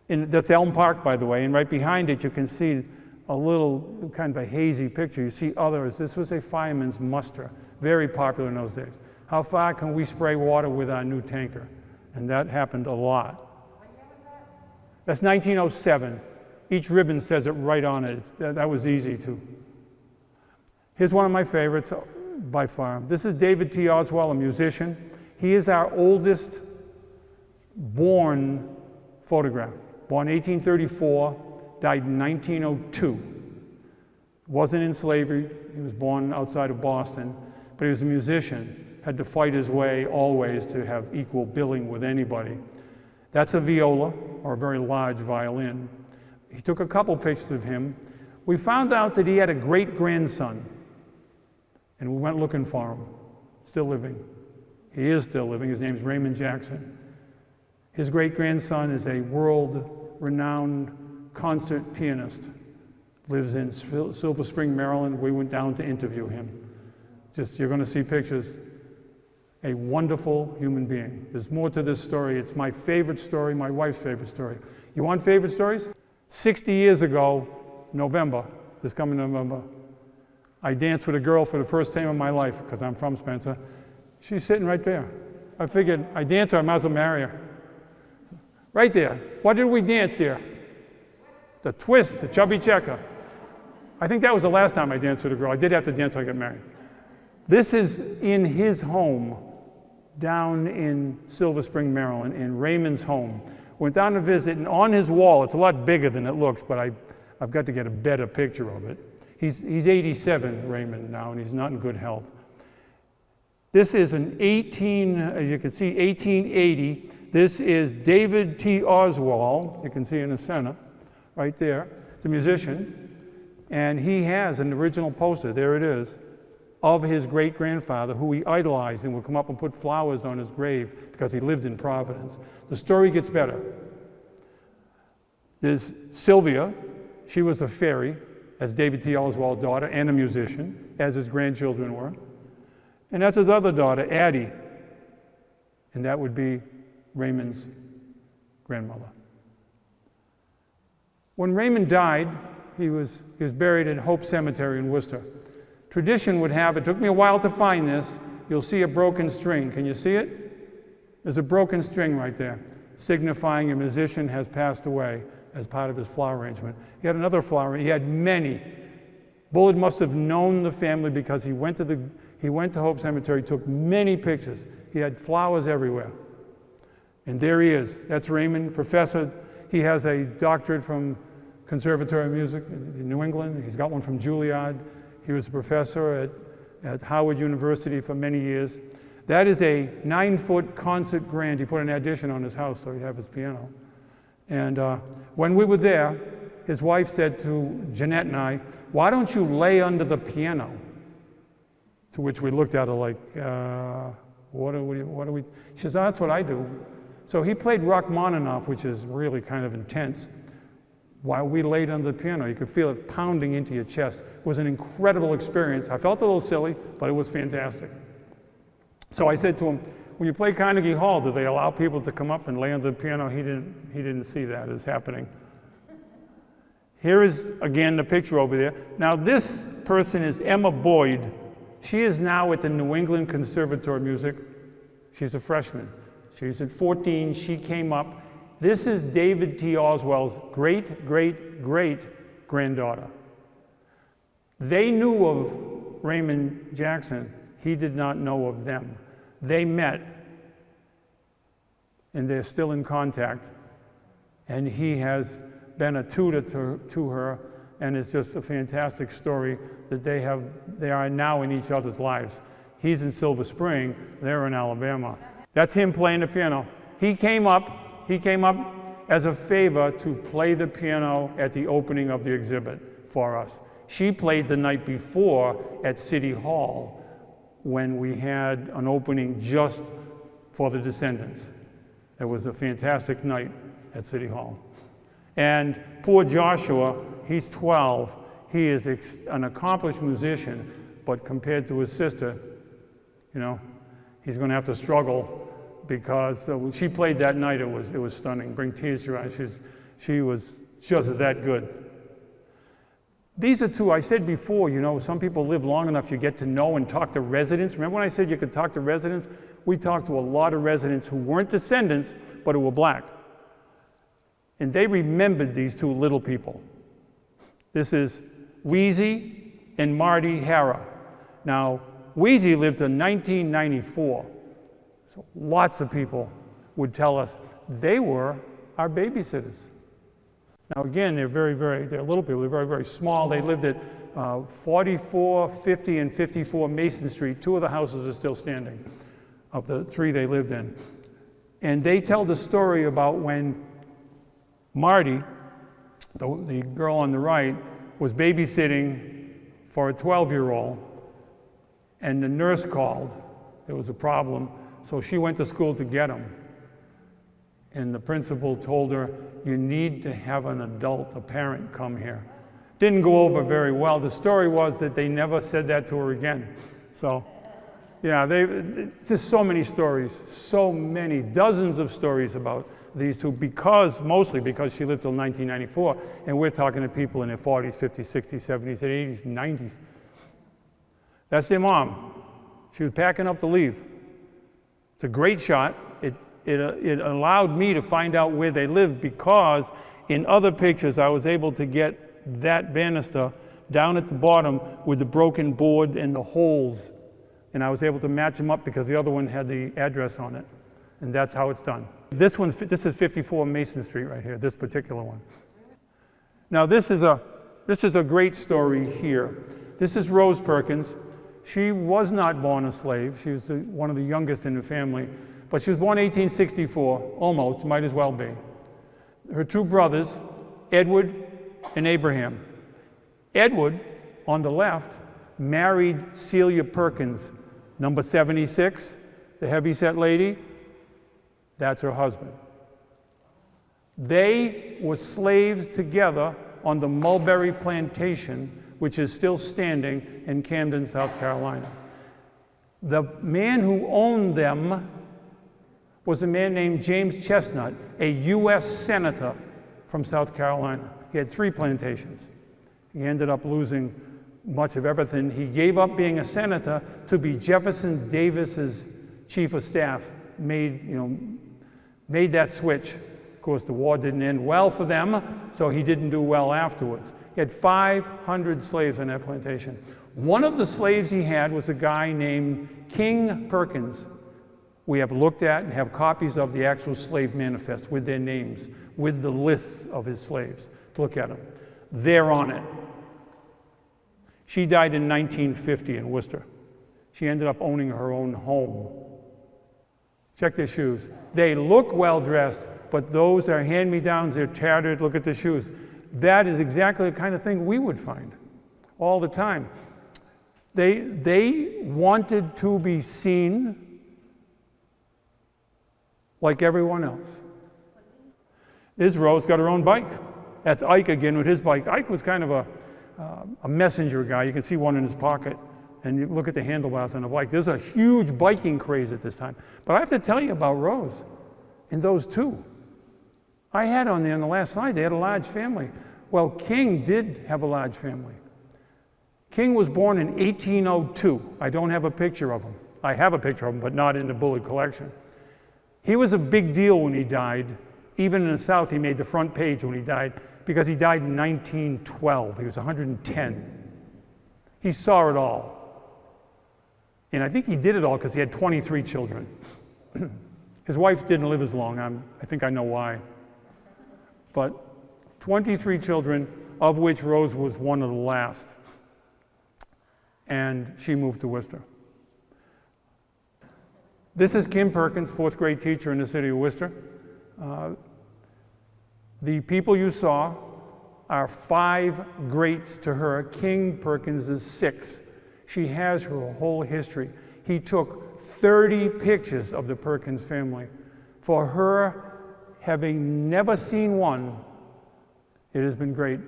that's Elm Park, by the way, and right behind it you can see a little kind of a hazy picture. You see others. This was a fireman's muster, very popular in those days. How far can we spray water with our new tanker? And that happened a lot. What year was that? That's 1907. Each ribbon says it right on it. That was easy too. Here's one of my favorites by far. This is David T. Oswell, a musician. He is our oldest born photograph. Born 1834. Died in 1902. Wasn't in slavery. He was born outside of Boston, but he was a musician. Had to fight his way always to have equal billing with anybody. That's a viola, or a very large violin. He took a couple pictures of him. We found out that he had a great-grandson, and we went looking for him. Still living. He is still living. His name's Raymond Jackson. His great-grandson is a world-renowned concert pianist, lives in Silver Spring, Maryland. We went down to interview him. You're going to see pictures. A wonderful human being. There's more to this story. It's my favorite story, my wife's favorite story. You want favorite stories? 60 years ago, November, this coming November, I danced with a girl for the first time in my life, because I'm from Spencer. She's sitting right there. I figured, I danced her, I might as well marry her. Right there. What did we dance there? The twist, the chubby checker. I think that was the last time I danced with a girl. I did have to dance when I got married. This is in his home down in Silver Spring, Maryland, in Raymond's home. Went down to visit, and on his wall, it's a lot bigger than it looks, but I've got to get a better picture of it. He's 87, Raymond, now, and he's not in good health. This is as you can see, 1880. This is David T. Oswell, you can see in the center, right there, the musician, and he has an original poster, there it is, of his great-grandfather, who he idolized and would come up and put flowers on his grave because he lived in Providence. The story gets better. There's Sylvia. She was a fairy, as David T. Oswald's daughter, and a musician, as his grandchildren were. And that's his other daughter, Addie, and that would be Raymond's grandmother. When Raymond died, He was buried in Hope Cemetery in Worcester. Tradition would have, it took me a while to find this, you'll see a broken string. Can you see it? There's a broken string right there, signifying a musician has passed away as part of his flower arrangement. He had another flower, he had many. Bullard must have known the family because he went to Hope Cemetery, took many pictures. He had flowers everywhere. And there he is. That's Raymond, professor. He has a doctorate from Conservatory of Music in New England. He's got one from Juilliard. He was a professor at Howard University for many years. That is a 9-foot concert grand. He put an addition on his house so he'd have his piano. And when we were there, his wife said to Jeanette and I, "Why don't you lay under the piano?" To which we looked at her like, what are we? She says, "Oh, that's what I do." So he played Rachmaninoff, which is really kind of intense, while we laid under the piano. You could feel it pounding into your chest. It was an incredible experience. I felt a little silly, but it was fantastic. So I said to him, "When you play Carnegie Hall, do they allow people to come up and lay under the piano?" He didn't see that as happening. Here is, again, the picture over there. Now, this person is Emma Boyd. She is now at the New England Conservatory of Music. She's a freshman. She's at 14. She came up. This is David T. Oswell's great-great-great-granddaughter. They knew of Raymond Jackson. He did not know of them. They met, and they're still in contact. And he has been a tutor to her, and it's just a fantastic story that they are now in each other's lives. He's in Silver Spring, they're in Alabama. That's him playing the piano. He came up as a favor to play the piano at the opening of the exhibit for us. She played the night before at City Hall when we had an opening just for the descendants. It was a fantastic night at City Hall. And poor Joshua, he's 12. He is an accomplished musician, but compared to his sister, you know, he's going to have to struggle because she played that night. It was stunning. Bring tears to your eyes. She was just that good. These are two, I said before, you know, some people live long enough, you get to know and talk to residents. Remember when I said you could talk to residents? We talked to a lot of residents who weren't descendants, but who were black. And they remembered these two little people. This is Wheezy and Marty Herrera. Now, Wheezy lived in 1994. So lots of people would tell us they were our babysitters. Now again, they're little people, they're very, very small. They lived at 44, 50, and 54 Mason Street. Two of the houses are still standing of the three they lived in. And they tell the story about when Marty, the girl on the right, was babysitting for a 12-year-old, and the nurse called. There was a problem, so she went to school to get him. And the principal told her, "You need to have an adult, a parent, come here." Didn't go over very well. The story was that they never said that to her again. So, yeah, it's just so many stories, so many, dozens of stories about these two, mostly because she lived till 1994, and we're talking to people in their 40s, 50s, 60s, 70s, 80s, 90s. That's their mom. She was packing up to leave. It's a great shot. It allowed me to find out where they lived because in other pictures I was able to get that banister down at the bottom with the broken board and the holes, and I was able to match them up because the other one had the address on it, and that's how it's done. This is 54 Mason Street right here, this particular one. Now this is a great story here. This is Rose Perkins. She was not born a slave. She was one of the youngest in the family, but she was born 1864, almost, might as well be. Her two brothers, Edward and Abraham. Edward, on the left, married Celia Perkins, number 76, the heavyset lady. That's her husband. They were slaves together on the Mulberry Plantation, which is still standing in Camden, South Carolina. The man who owned them was a man named James Chestnut, a U.S. Senator from South Carolina. He had 3 plantations. He ended up losing much of everything. He gave up being a senator to be Jefferson Davis's chief of staff, made that switch. Of course, the war didn't end well for them, so he didn't do well afterwards. He had 500 slaves on that plantation. One of the slaves he had was a guy named King Perkins. We have looked at and have copies of the actual slave manifest with their names, with the lists of his slaves. To look at them. They're on it. She died in 1950 in Worcester. She ended up owning her own home. Check their shoes. They look well-dressed, but those are hand-me-downs, they're tattered. Look at the shoes. That is exactly the kind of thing we would find all the time. They wanted to be seen like everyone else. This Rose got her own bike. That's Ike again with his bike. Ike was kind of a messenger guy. You can see one in his pocket, and you look at the handlebars on the bike. There's a huge biking craze at this time. But I have to tell you about Rose and those two. I had on there on the last slide, they had a large family. Well, King did have a large family. King was born in 1802. I don't have a picture of him. I have a picture of him, but not in the Bullard collection. He was a big deal when he died. Even in the South, he made the front page when he died, because he died in 1912. He was 110. He saw it all. And I think he did it all because he had 23 children. His wife didn't live as long. I think I know why. But 23 children, of which Rose was one of the last. And she moved to Worcester. This is Kim Perkins, fourth grade teacher in the city of Worcester. The people you saw are 5 greats to her. King Perkins is 6. She has her whole history. He took 30 pictures of the Perkins family. For her, having never seen one, it has been great.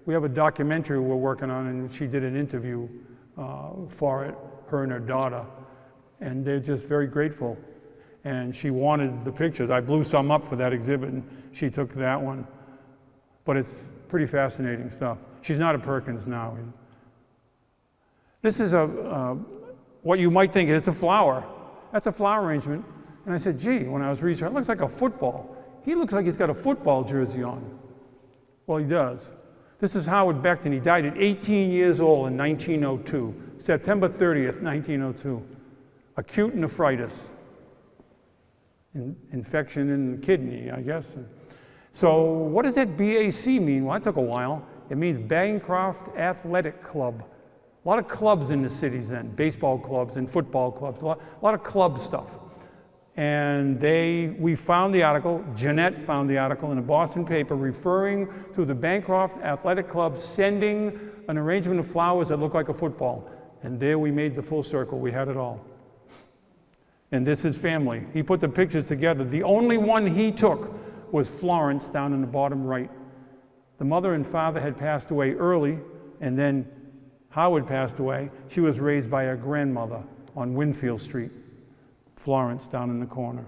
We have a documentary we're working on, and she did an interview for it, her and her daughter, and they're just very grateful. And she wanted the pictures. I blew some up for that exhibit, and she took that one. But it's pretty fascinating stuff. She's not a Perkins now. This is what you might think, it's a flower. That's a flower arrangement. And I said, gee, when I was researching, it looks like a football. He looks like he's got a football jersey on. Well, he does. This is Howard Beckton. He died at 18 years old in 1902, September 30th, 1902. Acute nephritis. Infection in the kidney, I guess. So what does that BAC mean? Well, that took a while. It means Bancroft Athletic Club. A lot of clubs in the cities then, baseball clubs and football clubs, a lot of club stuff. And we found the article, Jeanette found the article in a Boston paper referring to the Bancroft Athletic Club sending an arrangement of flowers that looked like a football. And there we made the full circle, we had it all. And this is family. He put the pictures together. The only one he took was Florence down in the bottom right. The mother and father had passed away early, and then Howard passed away. She was raised by her grandmother on Winfield Street. Florence down in the corner.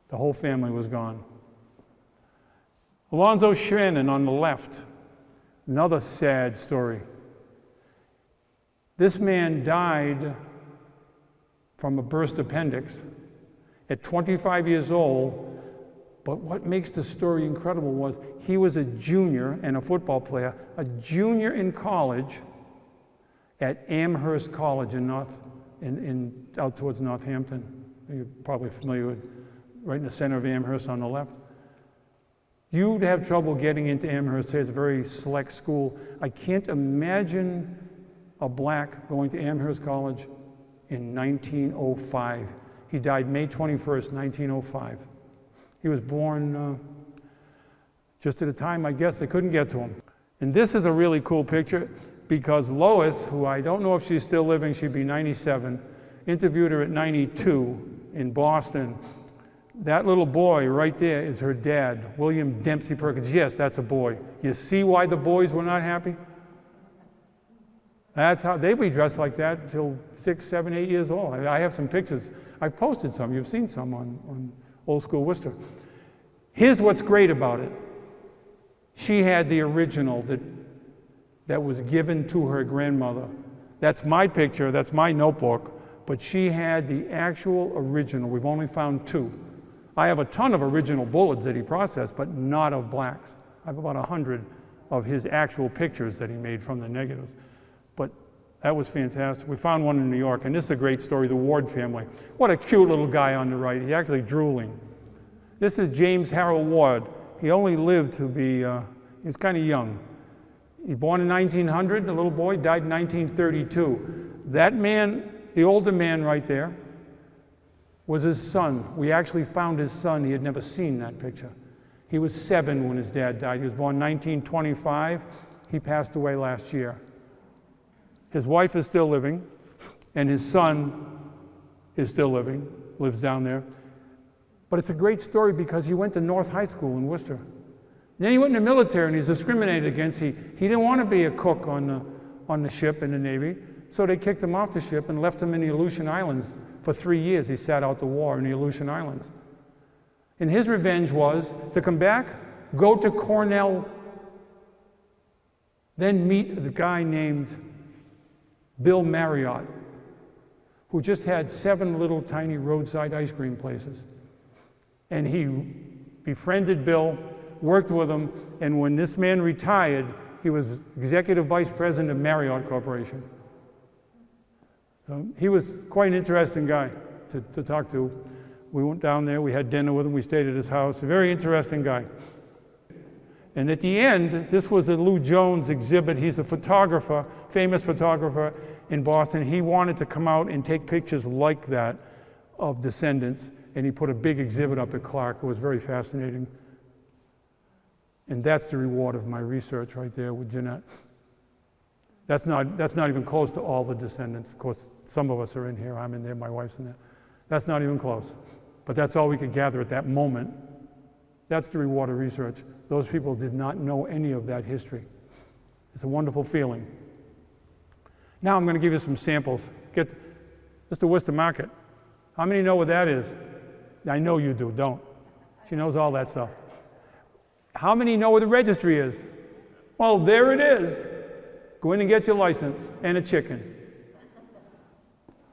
The whole family was gone. Alonzo Shannon on the left. Another sad story. This man died from a burst appendix at 25 years old, but what makes the story incredible was he was a junior and a football player, a junior in college at Amherst College out towards Northampton. You're probably familiar with, right in the center of Amherst on the left. You'd have trouble getting into Amherst. It's a very select school. I can't imagine a black going to Amherst College in 1905. He died May 21st, 1905. He was born just at a time, I guess, they couldn't get to him. And this is a really cool picture because Lois, who I don't know if she's still living, she'd be 97, interviewed her at 92 in Boston. That little boy right there is her dad, William Dempsey Perkins. Yes, that's a boy. You see why the boys were not happy? That's how they'd be dressed like that until 6, 7, 8 years old. I have some pictures. I've posted some. You've seen some on Old School Worcester. Here's what's great about it. She had the original that that was given to her grandmother. That's my picture, that's my notebook, but she had the actual original. We've only found 2. I have a ton of original Bullards that he processed, but not of blacks. I have about 100 of his actual pictures that he made from the negatives. But that was fantastic. We found one in New York, and this is a great story, the Ward family. What a cute little guy on the right. He actually drooling. This is James Harold Ward. He only lived to be, he was kind of young. He was born in 1900, the little boy, died in 1932. That man, the older man right there, was his son. We actually found his son. He had never seen that picture. He was 7 when his dad died. He was born in 1925. He passed away last year. His wife is still living, and his son is still living, lives down there. But it's a great story because he went to North High School in Worcester. Then he went in the military and he was discriminated against. He didn't want to be a cook on the ship in the Navy, so they kicked him off the ship and left him in the Aleutian Islands. For 3 years he sat out the war in the Aleutian Islands. And his revenge was to come back, go to Cornell, then meet the guy named Bill Marriott, who just had 7 little tiny roadside ice cream places. And he befriended Bill, worked with him, and when this man retired, he was executive vice president of Marriott Corporation. So he was quite an interesting guy to talk to. We went down there, we had dinner with him, we stayed at his house, a very interesting guy. And at the end, this was a Lou Jones exhibit. He's a photographer, famous photographer in Boston. He wanted to come out and take pictures like that of descendants, and he put a big exhibit up at Clark. It was very fascinating. And that's the reward of my research right there with Jeanette. That's not even close to all the descendants. Of course, some of us are in here, I'm in there, my wife's in there. That's not even close. But that's all we could gather at that moment. That's the reward of research. Those people did not know any of that history. It's a wonderful feeling. Now I'm going to give you some samples. Get Mr. Worcester Market. How many know what that is? I know you do, don't. She knows all that stuff. How many know where the registry is? Well, there it is. Go in and get your license and a chicken.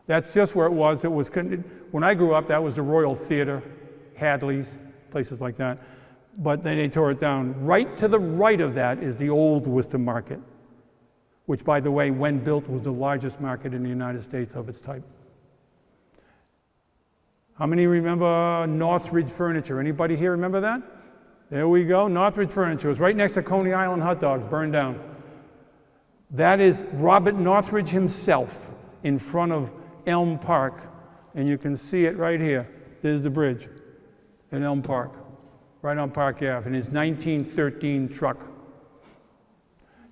That's just where it was. When I grew up, that was the Royal Theater, Hadley's, places like that. But then they tore it down. Right to the right of that is the old Worcester Market, which, by the way, when built, was the largest market in the United States of its type. How many remember Northridge Furniture? Anybody here remember that? There we go, Northridge Furniture. It was right next to Coney Island hot dogs, burned down. That is Robert Northridge himself in front of Elm Park, and you can see it right here. There's the bridge in Elm Park, right on Park Ave, in his 1913 truck.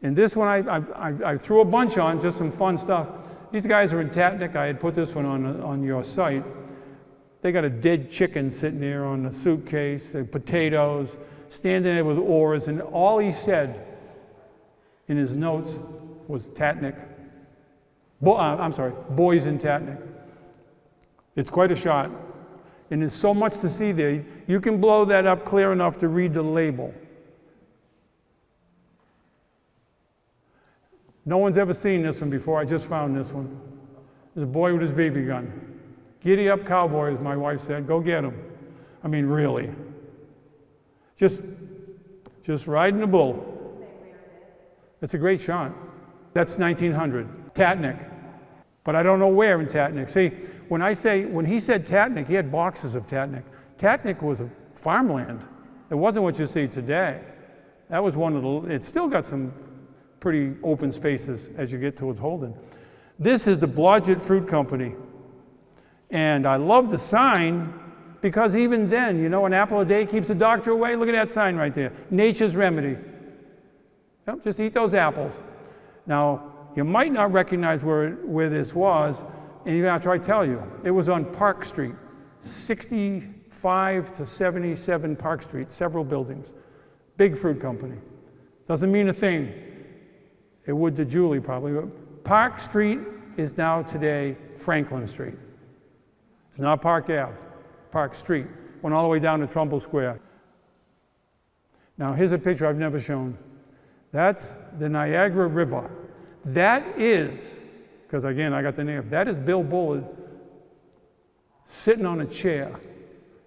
And this one I threw a bunch on, just some fun stuff. These guys are in Tatnick. I had put this one on your site. They got a dead chicken sitting there on the suitcase, and potatoes, standing there with oars, and all he said in his notes was Tatnick. Boys in Tatnick. It's quite a shot. And there's so much to see there. You can blow that up clear enough to read the label. No one's ever seen this one before. I just found this one. There's a boy with his BB gun. Giddy up cowboy, as my wife said. Go get him. I mean, really. Just riding the bull. It's a great shot. That's 1900. Tatnick. But I don't know where in Tatnick. See, when he said Tatnick, he had boxes of Tatnick. Tatnick was a farmland. It wasn't what you see today. That was one of the, it's still got some pretty open spaces as you get towards Holden. This is the Blodgett Fruit Company. And I love the sign because even then, you know, an apple a day keeps the doctor away. Look at that sign right there. Nature's remedy. Yep, just eat those apples. Now, you might not recognize where this was, and you're going to try to tell you. It was on Park Street, 65 to 77 Park Street, several buildings. Big fruit company. Doesn't mean a thing. It would to Julie probably, but Park Street is now today Franklin Street. It's not Park Ave, Park Street. Went all the way down to Trumbull Square. Now here's a picture I've never shown. That's the Niagara River. That is, because again, I got the name, that is Bill Bullard sitting on a chair,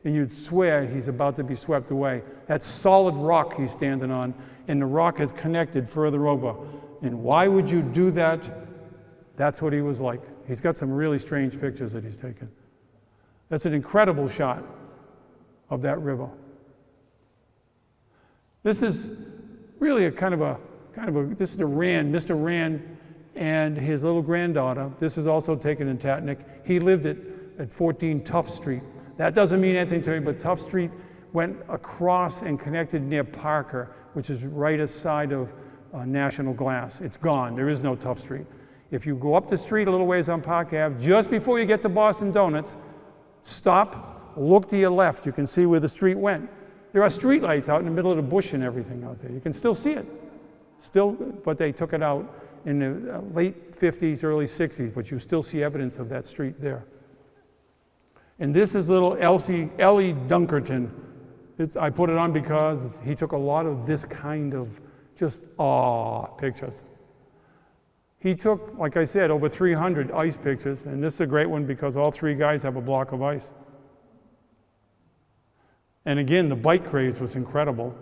and you'd swear he's about to be swept away. That's solid rock he's standing on, and the rock is connected further over. And why would you do that? That's what he was like. He's got some really strange pictures that he's taken. That's an incredible shot of that river. This is really this is Mr. Rand and his little granddaughter. This is also taken in Tatnick. He lived at 14 Tuff Street. That doesn't mean anything to me, but Tuff Street went across and connected near Parker, which is right aside of National Glass. It's gone. There is no Tuff Street. If you go up the street a little ways on Park Ave, just before you get to Boston Donuts, stop, look to your left. You can see where the street went. There are street lights out in the middle of the bush and everything out there. You can still see it. But they took it out in the late 50s, early 60s, but you still see evidence of that street there. And this is little Ellie Dunkerton. I put it on because he took a lot of this kind of just pictures. He took, like I said, over 300 ice pictures, and this is a great one because all three guys have a block of ice. And again, the bike craze was incredible.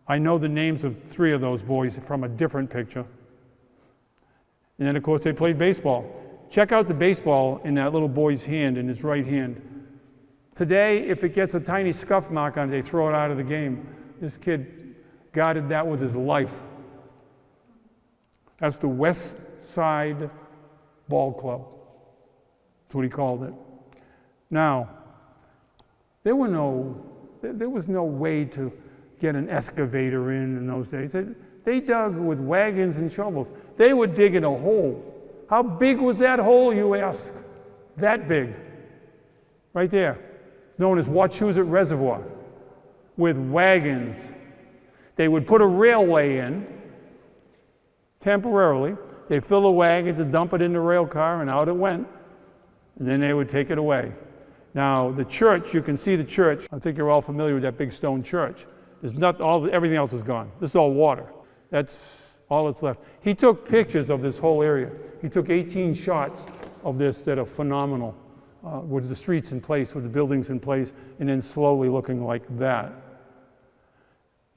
I know the names of 3 of those boys from a different picture. And then, of course, they played baseball. Check out the baseball in that little boy's hand, in his right hand. Today, if it gets a tiny scuff mark on it, they throw it out of the game. This kid guarded that with his life. That's the West Side Ball Club. That's what he called it. Now, there was no way to get an excavator in those days. They dug with wagons and shovels. They were digging a hole. How big was that hole, you ask? That big. Right there. It's known as Wachusett Reservoir. With wagons. They would put a railway in, temporarily. They'd fill the wagon to dump it in the rail car, and out it went. And then they would take it away. Now, the church, you can see the church. I think you're all familiar with that big stone church. Everything else is gone. This is all water. That's all that's left. He took pictures of this whole area. He took 18 shots of this that are phenomenal, with the streets in place, with the buildings in place, and then slowly looking like that.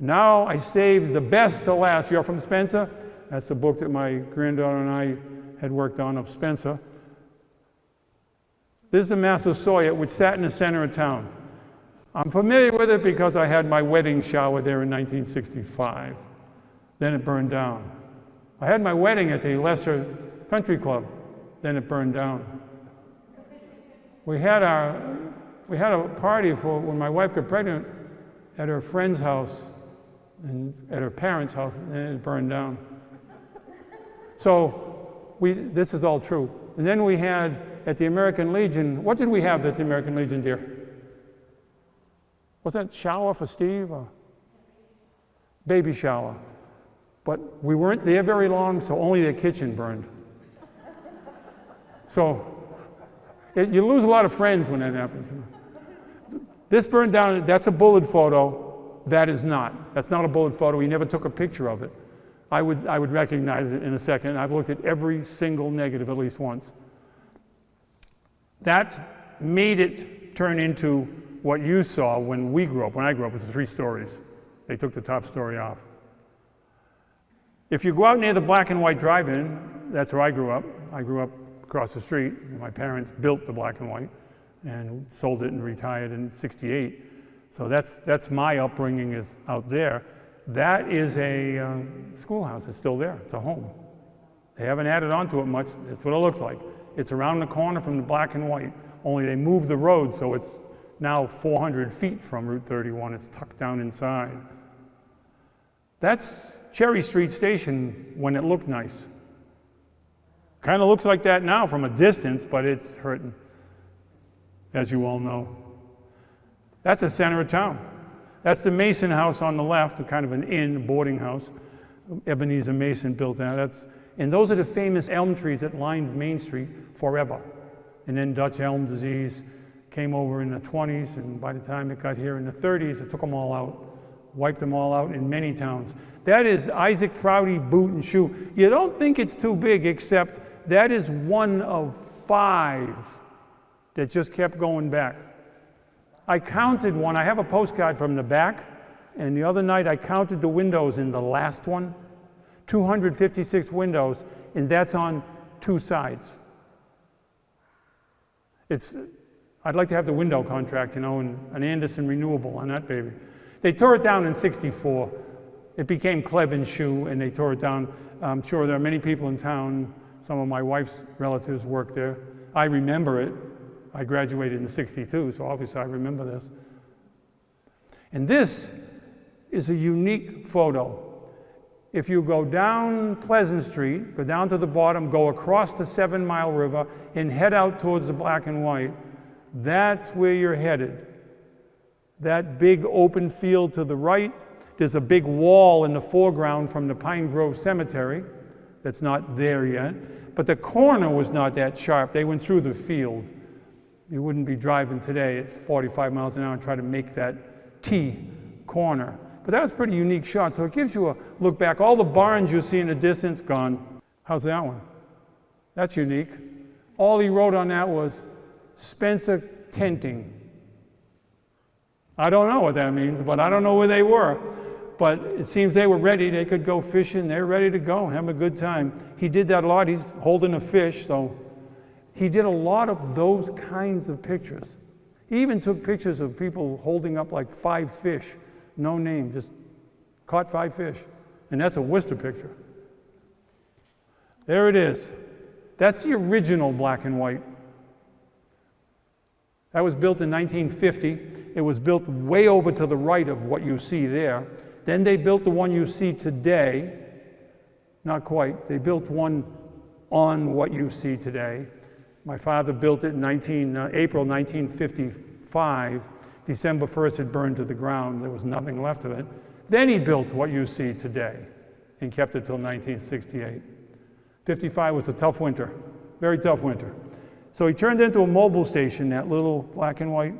Now I saved the best to last. You're from Spencer? That's the book that my granddaughter and I had worked on of Spencer. This is the Massasoit, which sat in the center of town. I'm familiar with it because I had my wedding shower there in 1965. Then it burned down. I had my wedding at the Leicester Country Club. Then it burned down. We had a party for when my wife got pregnant at her friend's house and at her parents' house, and then it burned down. So this is all true. And then we had at the American Legion, what did we have at the American Legion, dear? Was that shower for Steve? Or? Baby shower. But we weren't there very long, so only the kitchen burned. So you lose a lot of friends when that happens. This burned down, that's a Bullard photo. That is not. That's not a Bullard photo. He never took a picture of it. I would recognize it in a second. I've looked at every single negative at least once. That made it turn into what you saw when we grew up. When I grew up, it was 3 stories. They took the top story off. If you go out near the Black and White Drive-In, that's where I grew up. I grew up across the street. My parents built the Black and White and sold it and retired in '68. So that's my upbringing is out there. That is a schoolhouse. It's still there. It's a home. They haven't added on to it much. That's what it looks like. It's around the corner from the Black and White, only they moved the road, so it's now 400 feet from Route 31. It's tucked down inside. That's Cherry Street Station when it looked nice. Kind of looks like that now from a distance, but it's hurting, as you all know. That's the center of town. That's the Mason House on the left, kind of an inn, boarding house. Ebenezer Mason built that. And those are the famous elm trees that lined Main Street forever. And then Dutch elm disease came over in the 20s, and by the time it got here in the 30s, it took them all out. wiped them all out in many towns. That is Isaac Prouty boot and shoe. You don't think it's too big, except that is one of 5 that just kept going back. I counted one. I have a postcard from the back, and the other night I counted the windows in the last one. 256 windows, and that's on 2 sides. I'd like to have the window contract, and an Anderson renewable on that baby. They tore it down in '64. It became Cleven's shoe, and they tore it down. I'm sure there are many people in town. Some of my wife's relatives work there. I remember it. I graduated in '62, so obviously I remember this. And this is a unique photo. If you go down Pleasant Street, go down to the bottom, go across the 7 Mile River, and head out towards the black and white, that's where you're headed. That big open field to the right, there's a big wall in the foreground from the Pine Grove Cemetery that's not there yet, but the corner was not that sharp. They went through the field. You wouldn't be driving today at 45 miles an hour and try to make that T corner. But that was a pretty unique shot, so it gives you a look back. All the barns you see in the distance, gone. How's that one? That's unique. All he wrote on that was Spencer Tenting. I don't know what that means, but I don't know where they were. But it seems they were ready. They could go fishing. They're ready to go, have a good time. He did that a lot. He's holding a fish, so he did a lot of those kinds of pictures. He even took pictures of people holding up like 5 fish. No name, just caught 5 fish. And that's a Worcester picture. There it is. That's the original black and white. That was built in 1950. It was built way over to the right of what you see there. Then they built the one you see today. Not quite. They built one on what you see today. My father built it in April 1955. December 1st, it burned to the ground. There was nothing left of it. Then he built what you see today and kept it till 1968. 55 was a tough winter, very tough winter. So he turned into a mobile station, that little black and white.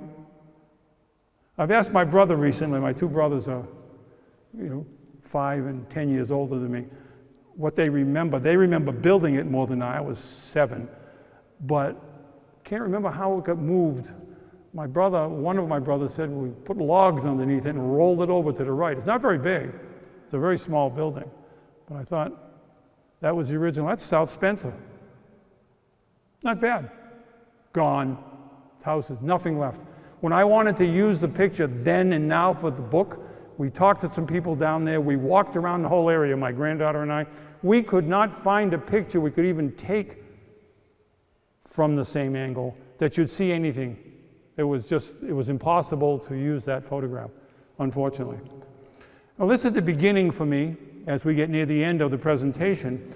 I've asked my brother recently, my 2 brothers are 5 and 10 years older than me, what they remember. They remember building it more than I was 7, but can't remember how it got moved. One of my brothers said we put logs underneath it and rolled it over to the right. It's not very big. It's a very small building. But I thought that was the original. That's South Spencer. Not bad. Gone. Houses, nothing left. When I wanted to use the picture then and now for the book, we talked to some people down there. We walked around the whole area, my granddaughter and I. We could not find a picture we could even take from the same angle that you'd see anything. It was impossible to use that photograph, unfortunately. Well, this is the beginning for me as we get near the end of the presentation,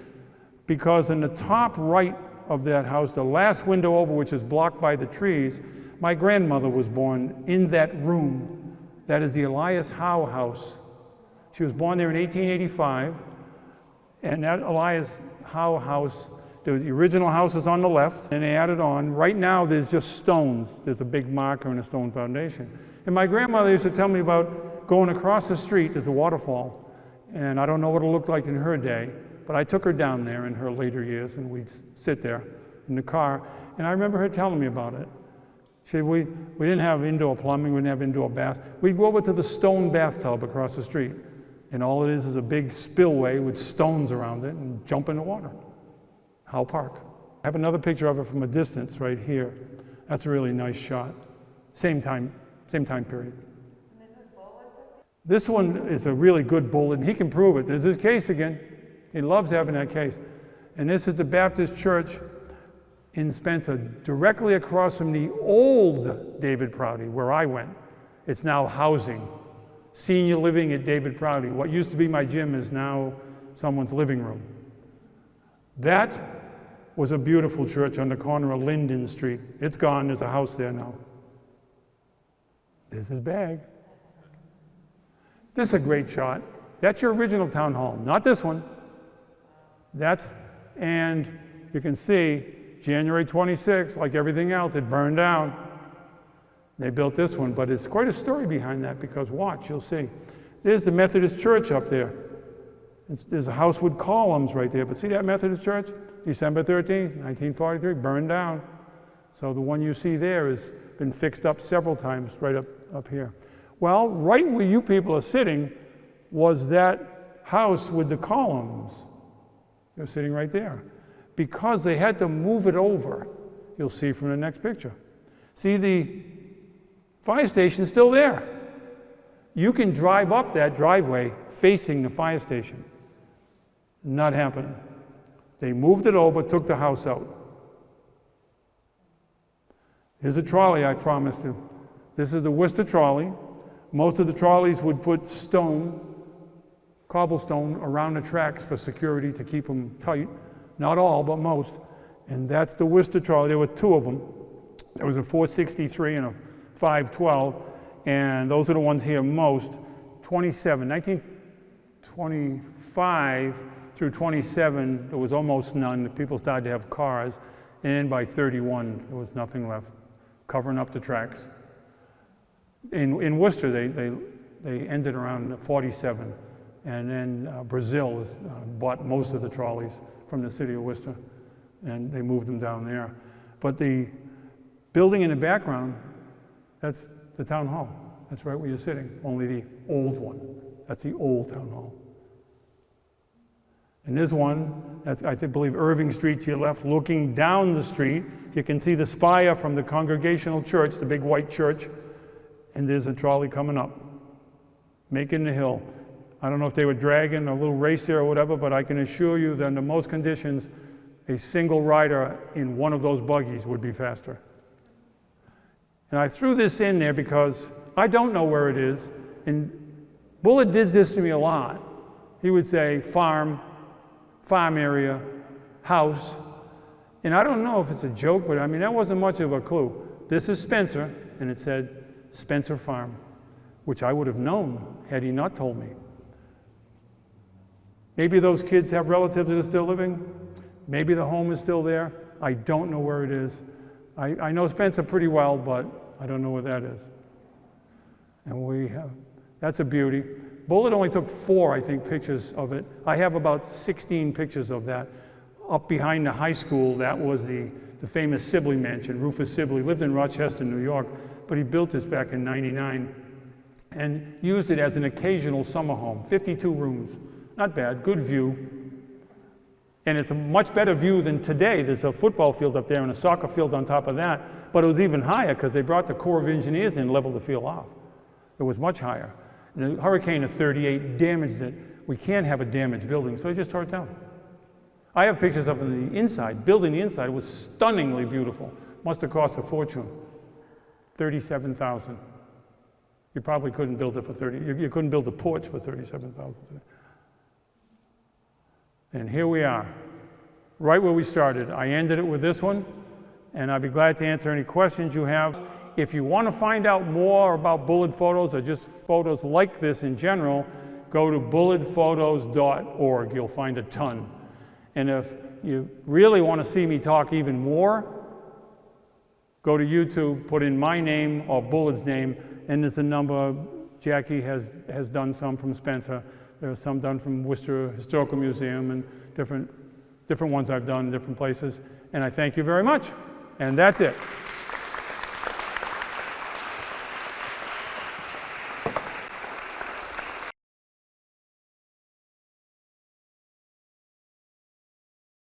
because in the top right of that house, the last window over, which is blocked by the trees, my grandmother was born in that room. That is the Elias Howe house. She was born there in 1885, and that Elias Howe house, the original house is on the left, and they added on. Right now, there's just stones. There's a big marker and a stone foundation. And my grandmother used to tell me about going across the street, there's a waterfall, and I don't know what it looked like in her day, but I took her down there in her later years, and we'd sit there in the car, and I remember her telling me about it. She said, we didn't have indoor plumbing, we didn't have indoor bath. We'd go over to the stone bathtub across the street, and all it is a big spillway with stones around it, and jump in the water. Howe Park. I have another picture of it from a distance right here. That's a really nice shot. Same time period. This one is a really good bullet, and he can prove it. There's his case again. He loves having that case. And this is the Baptist church in Spencer, directly across from the old David Prouty, where I went. It's now housing. Senior living at David Prouty. What used to be my gym is now someone's living room. That was a beautiful church on the corner of Linden Street. It's gone, there's a house there now. There's his bag. This is a great shot. That's your original town hall, not this one. And you can see January 26th, like everything else, it burned down. They built this one, but it's quite a story behind that because watch, you'll see. There's the Methodist church up there. There's a house with columns right there, but see that Methodist church? December 13th, 1943, burned down. So the one you see there has been fixed up several times right up here. Well, right where you people are sitting was that house with the columns. They're sitting right there. Because they had to move it over, you'll see from the next picture. See, the fire station's still there. You can drive up that driveway facing the fire station. Not happening. They moved it over, took the house out. Here's a trolley I promised you. This is the Worcester Trolley. Most of the trolleys would put cobblestone around the tracks for security to keep them tight. Not all, but most. And that's the Worcester Trolley. There were two of them. There was a 463 and a 512. And those are the ones here most. 1925 through 27, there was almost none. People started to have cars. And then by 31, there was nothing left, covering up the tracks. In Worcester, they ended around 47. And then Brazil bought most of the trolleys from the city of Worcester, and they moved them down there. But the building in the background, that's the town hall. That's right where you're sitting, only the old one. That's the old town hall. And there's one, that's, I believe, Irving Street to your left. Looking down the street, you can see the spire from the Congregational Church, the big white church, and there's a trolley coming up, making the hill. I don't know if they were dragging a little race there or whatever, but I can assure you that under most conditions, a single rider in one of those buggies would be faster. And I threw this in there because I don't know where it is. And Bullard did this to me a lot. He would say farm area, house. And I don't know if it's a joke, but I mean, that wasn't much of a clue. This is Spencer, and it said Spencer Farm, which I would have known had he not told me. Maybe those kids have relatives that are still living. Maybe the home is still there. I don't know where it is. I know Spencer pretty well, but I don't know where that is. And that's a beauty. Bullard only took 4, I think, pictures of it. I have about 16 pictures of that. Up behind the high school, that was the famous Sibley mansion. Rufus Sibley lived in Rochester, New York, but he built this back in '99 and used it as an occasional summer home. 52 rooms. Not bad, good view. And it's a much better view than today. There's a football field up there and a soccer field on top of that, but it was even higher because they brought the Corps of Engineers in and leveled the field off. It was much higher. And the hurricane of '38 damaged it. We can't have a damaged building, so they just tore it down. I have pictures of the inside. Building the inside was stunningly beautiful. Must have cost a fortune. $37,000. You probably couldn't build it for you couldn't build a porch for $37,000. And here we are, right where we started. I ended it with this one, and I'd be glad to answer any questions you have. If you want to find out more about Bullard photos or just photos like this in general, go to bullardphotos.org. You'll find a ton. And if you really want to see me talk even more, go to YouTube, put in my name or Bullard's name, and there's a number. Jackie has done some from Spencer. There are some done from Worcester Historical Museum and different ones I've done in different places. And I thank you very much. And that's it.